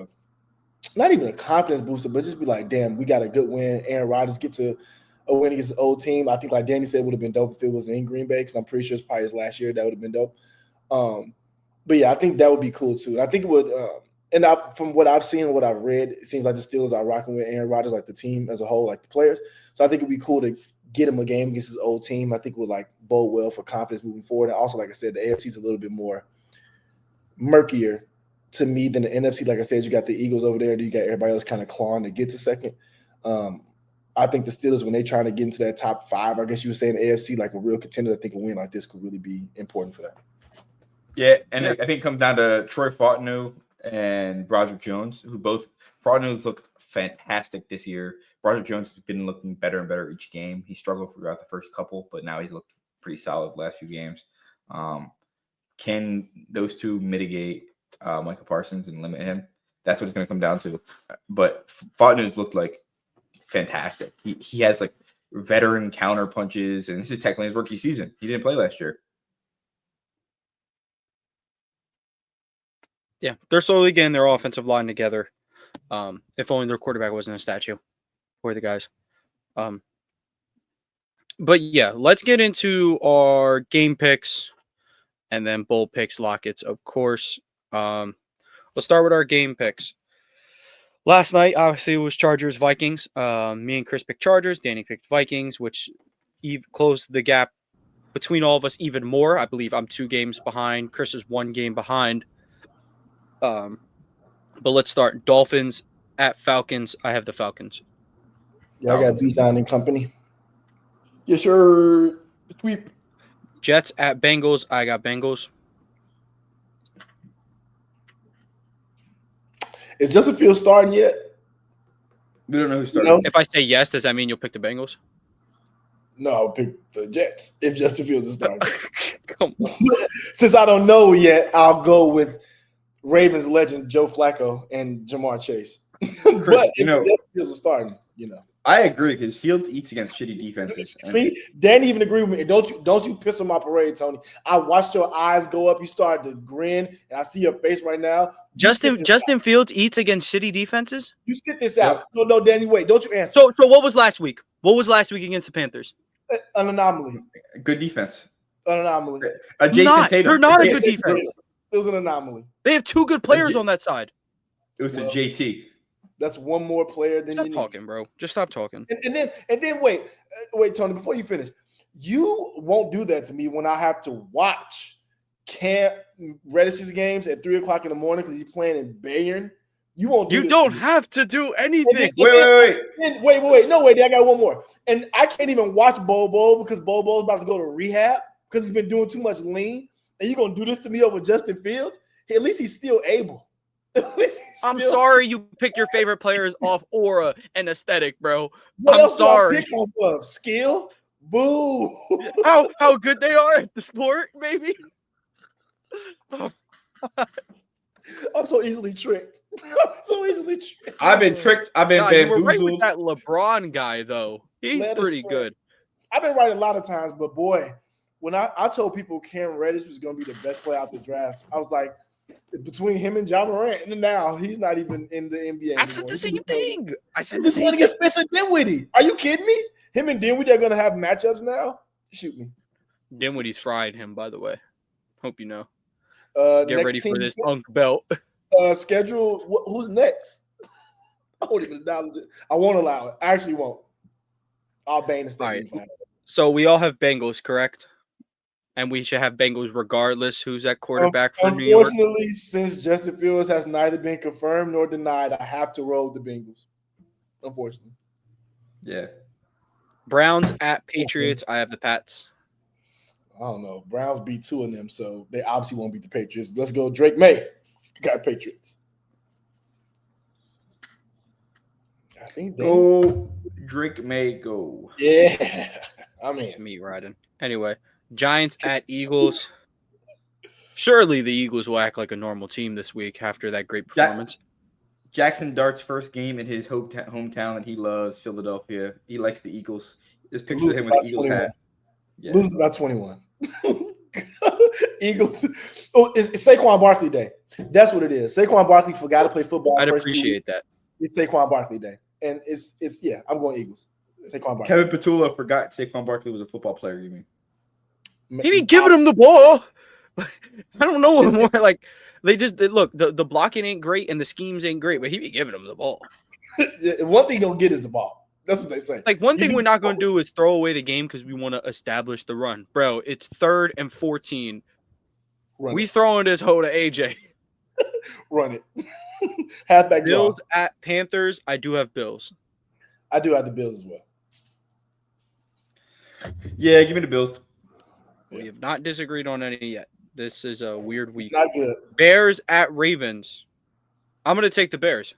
not even a confidence booster, but just be like, damn, we got a good win. Aaron Rodgers gets a win against his old team. I think, like Danny said, would have been dope if it was in Green Bay because I'm pretty sure it's probably his last year. That would have been dope. But yeah, I think that would be cool too. And I think it would. From what I've seen and what I've read, it seems like the Steelers are rocking with Aaron Rodgers, like the team as a whole, like the players. So I think it'd be cool to get him a game against his old team. I think it would bode well for confidence moving forward. And also, like I said, the AFC is a little bit more murkier to me than the NFC. Like I said, you got the Eagles over there, and you got everybody else kind of clawing to get to second. I think the Steelers, when they're trying to get into that top 5, I guess you would say in the AFC, like a real contender, I think a win like this could really be important for that. Yeah, and I think it comes down to Troy Fautanu and Broderick Jones, who both Fautanu's looked fantastic this year. Broderick Jones has been looking better and better each game. He struggled throughout the first couple, but now he's looked pretty solid the last few games. Can those two mitigate Micah Parsons and limit him? That's what it's going to come down to. But Fautanu's looked fantastic. He has veteran counter punches, and this is technically his rookie season. He didn't play last year. Yeah, they're slowly getting their offensive line together. If only their quarterback wasn't a statue for the guys. But yeah, let's get into our game picks and then bowl picks, lockets, of course. Let's start with our game picks. Last night, obviously, it was Chargers-Vikings. Me and Chris picked Chargers. Danny picked Vikings, which closed the gap between all of us even more. I believe I'm 2 games behind. Chris is 1 game behind. But let's start. Dolphins at Falcons. I have the Falcons. Yeah, I got Bijan and company. Yes, sir. Sweep. Jets at Bengals. I got Bengals. Is Justin Fields starting yet? We don't know who's starting. If I say yes, does that mean you'll pick the Bengals? No, I'll pick the Jets if Justin Fields is starting. Come on. Since I don't know yet, I'll go with Ravens legend Joe Flacco and Jamar Chase. But Justin Fields is starting, I agree because Fields eats against shitty defenses. See, Danny even agreed with me. Don't you piss on my parade, Tony. I watched your eyes go up. You started to grin, and I see your face right now. Justin Fields eats against shitty defenses? You sit this out. No, Danny, wait. Don't you answer. So what was last week? What was last week against the Panthers? An anomaly. Good defense. An anomaly. Jason Tatum. They're not a good defense. It was an anomaly. They have two good players on that side. It was a JT. That's one more player than Stop you talking, need. bro. Just stop talking. And then wait, Tony. Before you finish, you won't do that to me when I have to watch Cam Reddish's games at 3:00 in the morning because he's playing in Bayern. You won't. You don't have to do anything. Wait. No, wait. I got one more, and I can't even watch Bobo because Bobo's about to go to rehab because he's been doing too much lean. And you're gonna do this to me over Justin Fields? At least he's still able. I'm sorry you pick your favorite players off aura and aesthetic, bro. What I'm sorry. Pick off of? Skill? Boo. How good they are at the sport, maybe. I'm so easily tricked. I've been tricked. I've been bamboozled. You were right with that LeBron guy, though. He's pretty good. I've been right a lot of times, but boy, when I told people Cam Reddish was going to be the best player out the draft, I was like, between him and John Morant, and now he's not even in the NBA. I said the same thing. I said this one against Spencer Dinwiddie. Are you kidding me? Him and Dinwiddie are going to have matchups now. Shoot me. Dinwiddie's frying him, by the way. Hope you know. Get ready for this punk belt. Schedule. Who's next? I won't even acknowledge it. I won't allow it. I actually won't. I'll ban the statement. Right. So we all have Bengals, correct? And we should have Bengals regardless who's at quarterback for New York. Unfortunately, since Justin Fields has neither been confirmed nor denied, I have to roll the Bengals. Unfortunately. Yeah. Browns at Patriots. I have the Pats. I don't know. Browns beat two of them, so they obviously won't beat the Patriots. Let's go Drake May. Got Patriots. I think go Drake May go. Yeah. I mean. Me riding. Anyway. Giants at Eagles. Surely the Eagles will act like a normal team this week after that great performance. Jackson Dart's first game in his hometown, and he loves Philadelphia. He likes the Eagles. This picture of him with the Eagles hat. Yeah. Loses about 21. Eagles. Oh, it's Saquon Barkley Day. That's what it is. Saquon Barkley forgot to play football. I'd appreciate that. It's Saquon Barkley Day. And it's I'm going Eagles. Saquon Barkley. Kevin Petula forgot Saquon Barkley was a football player, you mean? He be giving him the ball. I don't know what more. Like look, the blocking ain't great and the schemes ain't great, but he be giving him the ball. One thing he'll get is the ball. That's what they say. Like one thing we're not going to do is throw away the game because we want to establish the run, bro. It's 3rd and 14. We throwing this hoe to AJ. Run it. Halfback Bills at Panthers. I do have Bills. I do have the Bills as well. Yeah, give me the Bills. We have not disagreed on any yet. This is a weird week. It's not good. Bears at Ravens. I'm going to take the Bears.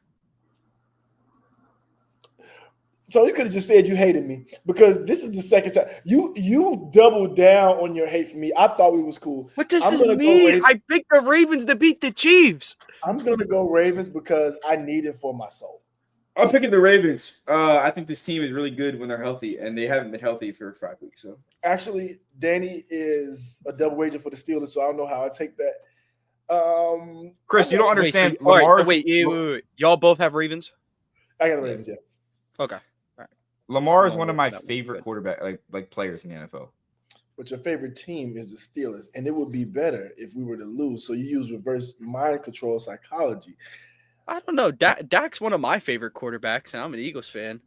So you could have just said you hated me because this is the second time. You doubled down on your hate for me. I thought we was cool. What does this mean? I picked the Ravens to beat the Chiefs. I'm going to go Ravens because I need it for my soul. I'm picking the Ravens. I think this team is really good when they're healthy, and they haven't been healthy for 5 weeks. So actually, Danny is a double wager for the Steelers, so I don't know how I take that. Chris, you don't understand. Wait. Y'all both have Ravens? I got the Ravens, yeah. Okay. All right. Lamar is one of my favorite quarterback like players in the NFL. But your favorite team is the Steelers, and it would be better if we were to lose. So you use reverse mind control psychology. I don't know. Dak's one of my favorite quarterbacks, and I'm an Eagles fan.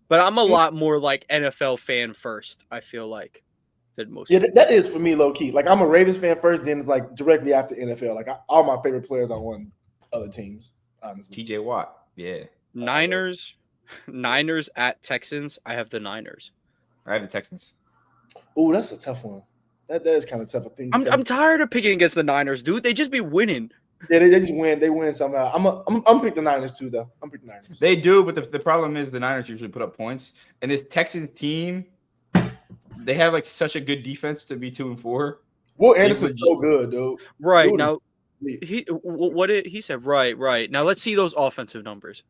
But I'm a lot more like NFL fan first, I feel like, than most people. That is for me low-key. Like, I'm a Ravens fan first, then like directly after NFL. Like, all my favorite players are on other teams, honestly. TJ Watt, yeah. Niners at Texans. I have the Niners. I have the Texans. Oh, that's a tough one. That is kind of tough. I think I'm tired of picking against the Niners, dude. They just be winning. Yeah, they just win. They win somehow. I'm picking the Niners too, though. I'm picking the Niners. They do, but the problem is the Niners usually put up points. And this Texans team, they have like such a good defense to be 2-4. Will Anderson's so good, dude. Right dude now, he said? Right. Now let's see those offensive numbers.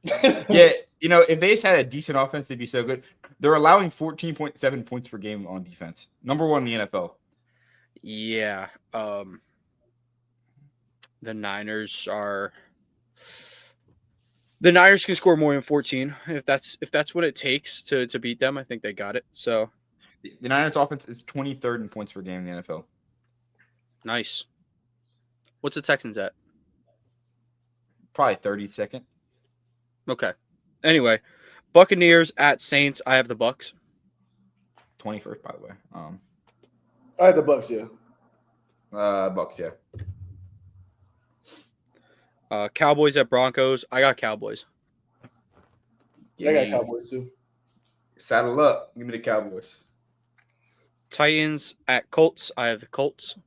Yeah, if they just had a decent offense, they'd be so good. They're allowing 14.7 points per game on defense. Number 1 in the NFL. Yeah. The Niners can score more than 14 if that's what it takes to beat them. I think they got it. So The Niners offense is 23rd in points per game in the NFL. nice. What's the Texans at? Probably 32nd. Okay. Anyway, Buccaneers at Saints. I have the Bucks. 21st, by the way. I had the Bucks, yeah. Bucks, yeah. Cowboys at Broncos. I got Cowboys. I got Cowboys too. Saddle up. Give me the Cowboys. Titans at Colts. I have the Colts.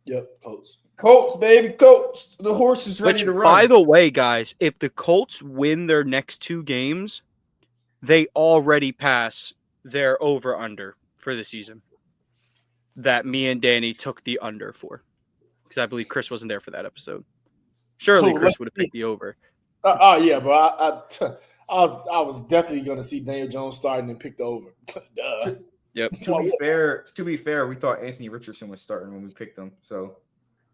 Yep, Colts. Colts, baby, Colts. The horse is ready to run. By the way, guys, if the Colts win their next 2 games, they already pass their over-under for the season that me and Danny took the under for. Because I believe Chris wasn't there for that episode. Surely Chris would have picked the over. Yeah, but I was definitely going to see Daniel Jones starting and pick the over. Duh. Yep. To be fair, we thought Anthony Richardson was starting when we picked him, so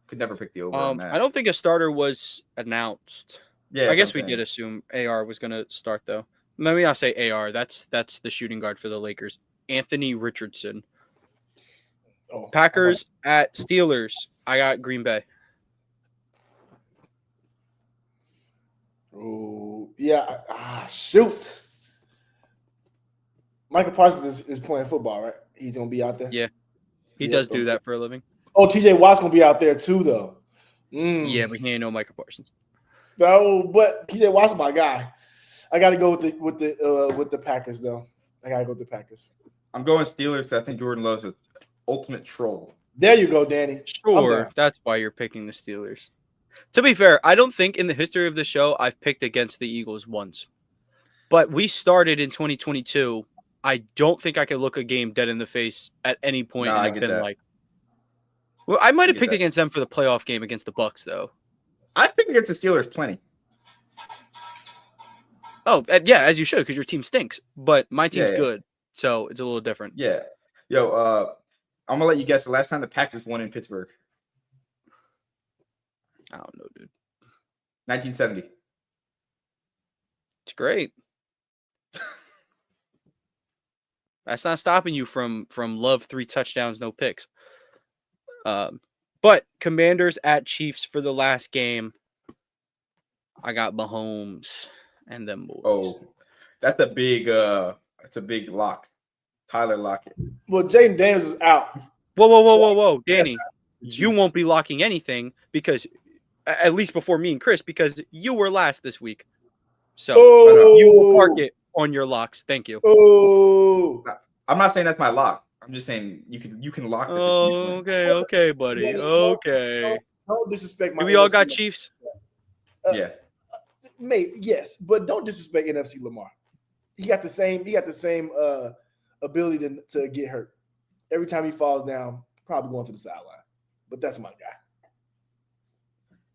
could never pick the over on that. I don't think a starter was announced. Yeah, I guess we did assume AR was going to start though. Let me not say AR. That's the shooting guard for the Lakers. Anthony Richardson. Packers at Steelers. I got Green Bay. Oh, yeah. Shoot. Michael Parsons is playing football, right? He's going to be out there? Yeah. He does do that for a living. Oh, TJ Watt's going to be out there too, though. Yeah, but he ain't no Michael Parsons. No, but TJ Watt's my guy. I got to go with the Packers, though. I got to go with the Packers. I'm going Steelers. I think Jordan Love's an ultimate troll. There you go, Danny. Sure, that's why you're picking the Steelers. To be fair, I don't think in the history of the show I've picked against the Eagles once. But we started in 2022. I don't think I could look a game dead in the face at any point and been like, well, I might have picked against them for the playoff game against the Bucks, though. I picked against the Steelers plenty. Oh, yeah, as you should, because your team stinks. But my team's good, so it's a little different. Yeah. Yo, I'm going to let you guess the last time the Packers won in Pittsburgh. I don't know, dude. 1970. It's great. That's not stopping you from Love 3 touchdowns, no picks. But Commanders at Chiefs for the last game. I got Mahomes and them boys. Oh, that's a big lock. Tyler Lockett. Well, Jaden Daniels is out. Whoa, Danny. You won't be locking anything because, at least before me and Chris, because you were last this week. So you will park it on your locks. Thank you. Oh, I'm not saying that's my lock. I'm just saying you can lock. Okay, buddy. Okay. Don't disrespect my. Do we all got Chiefs? Yeah. Maybe yes, but don't disrespect NFC Lamar. He got the same ability to get hurt. Every time he falls down, probably going to the sideline. But that's my guy.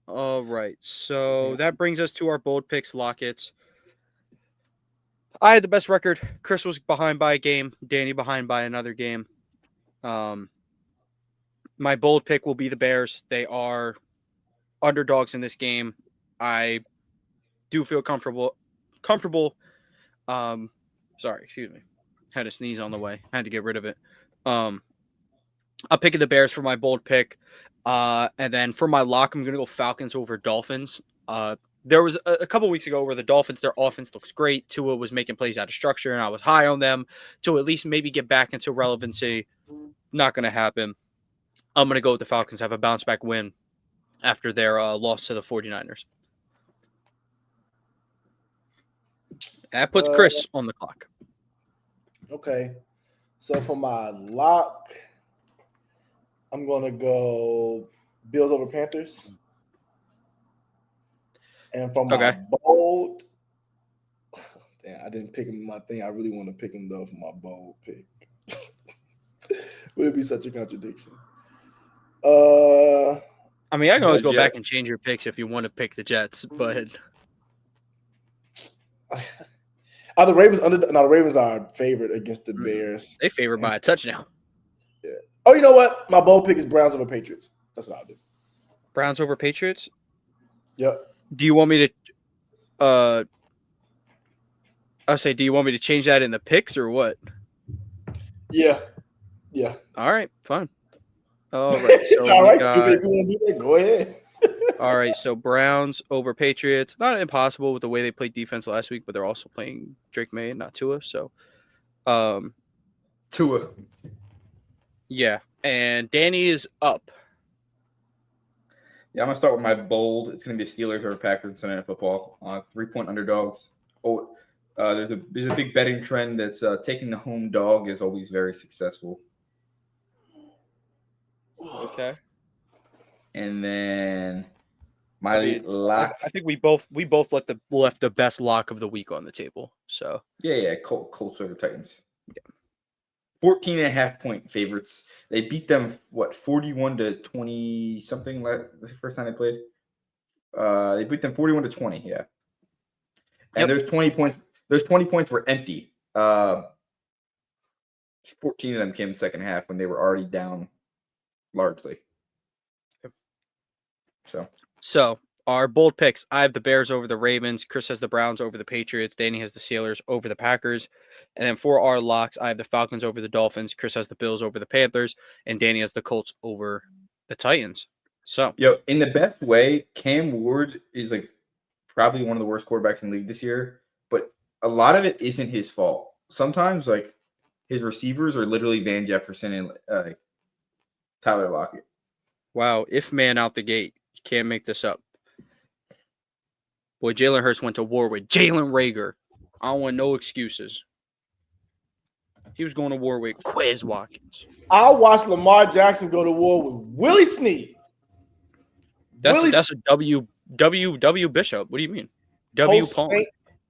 All right. So that brings us to our bold picks lockets. I had the best record. Chris was behind by a game. Danny behind by another game. My bold pick will be the Bears. They are underdogs in this game. I do feel comfortable. Sorry, excuse me. Had a sneeze on the way. Had to get rid of it. I'm picking the Bears for my bold pick. And then for my lock, I'm going to go Falcons over Dolphins. There was a couple weeks ago where the Dolphins, their offense looks great. Tua was making plays out of structure, and I was high on them to at least maybe get back into relevancy. Not going to happen. I'm going to go with the Falcons, have a bounce-back win after their loss to the 49ers. That puts Chris on the clock. Okay. So for my lock, I'm going to go Bills over Panthers. And for my bold, damn, I didn't pick him in my thing. I really want to pick him, though, for my bold pick. Would it be such a contradiction? I mean, I can always go Jets. back and change your picks if you want to pick the Jets, but Are the Ravens under? No, the Ravens are favorite against the Bears. they favored by a touchdown. Yeah. Oh, you know what? My bold pick is Browns over Patriots. That's what I'll do. Browns over Patriots. Yep. Do you want me to? I'll say, do you want me to change that in the picks or what? Yeah. All right, fine. All right, It's so all right, got, stupid. If you want to do that, go ahead. all right, so Browns over Patriots. Not impossible with the way they played defense last week, but they're also playing Drake May and not Tua. So, Tua. yeah. And Danny is up. Yeah, I'm gonna start with my bold. It's gonna be Steelers over Packers in Sunday Night Football. 3-point underdogs. There's a big betting trend that's taking the home dog is always very successful. Okay. And then my lock. I think we both left the best lock of the week on the table. So Yeah, Colts over Titans. Yeah. 14.5-point favorites. They beat them 41-20 something. The first time they played. They beat them 41-20. Yeah. And there's 20 points. There's 20 points were empty. 14 of them came in the second half when they were already down largely. Yep. So our bold picks. I have the Bears over the Ravens. Chris has the Browns over the Patriots. Danny has the Steelers over the Packers. And then for our locks, I have the Falcons over the Dolphins. Chris has the Bills over the Panthers. And Danny has the Colts over the Titans. So, in the best way, Cam Ward is probably one of the worst quarterbacks in the league this year. But a lot of it isn't his fault. Sometimes his receivers are literally Van Jefferson and Tyler Lockett. wow, if man out the gate. You can't make this up. Boy, Jalen Hurts went to war with Jalen Reagor. I don't want no excuses. He was going to war with Quez Watkins. I'll watch Lamar Jackson go to war with Willie Snead. That's a W Bishop. What do you mean? W Palmer.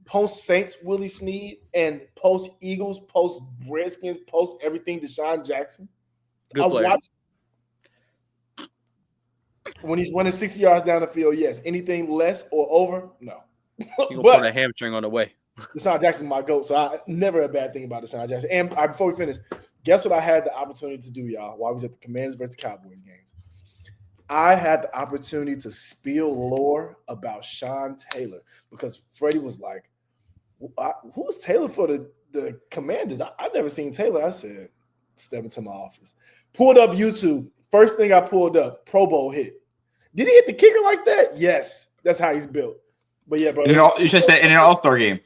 Post Saints Willie Snead and post Eagles, post Redskins, post everything Deshaun Jackson. Good player. When he's running 60 yards down the field, yes. Anything less or over, no. He gonna put a hamstring on the way. Deshaun Jackson's my GOAT, so I never a bad thing about Deshaun Jackson. And before we finish, guess what I had the opportunity to do, y'all, while I was at the Commanders versus Cowboys games? I had the opportunity to spill lore about Sean Taylor because Freddie was like, who is Taylor for the Commanders? I never seen Taylor. I said, step into my office. Pulled up YouTube. First thing I pulled up, Pro Bowl hit. Did he hit the kicker like that? Yes. That's how he's built. But yeah, bro. You should say in an All-Star game.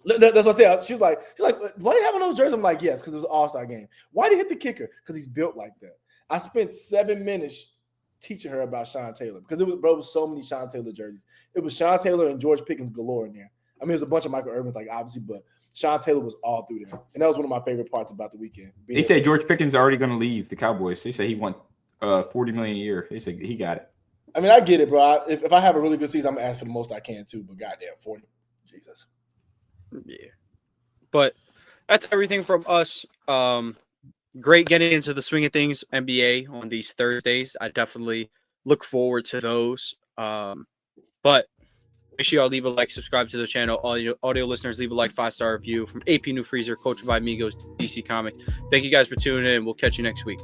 That's what I said. She was like, why do you have on those jerseys? I'm like, yes, because it was an All-Star game. Why did he hit the kicker? Because he's built like that. I spent 7 minutes teaching her about Sean Taylor because it was so many Sean Taylor jerseys. It was Sean Taylor and George Pickens galore in there. I mean, there's a bunch of Michael Irvins, obviously, but Sean Taylor was all through there. And that was one of my favorite parts about the weekend. They say George Pickens is already going to leave the Cowboys. They say he won $40 million a year. They say he got it. I mean, I get it, bro. If I have a really good season, I'm going to ask for the most I can, too. But goddamn, 40. Jesus. Yeah. But that's everything from us. Great getting into the swing of things, NBA, on these Thursdays. I definitely look forward to those. But make sure y'all leave a like, subscribe to the channel. Audio listeners, leave a like, 5-star review. From AP New Freezer, Culture by Migos, DC Comics. Thank you guys for tuning in. We'll catch you next week.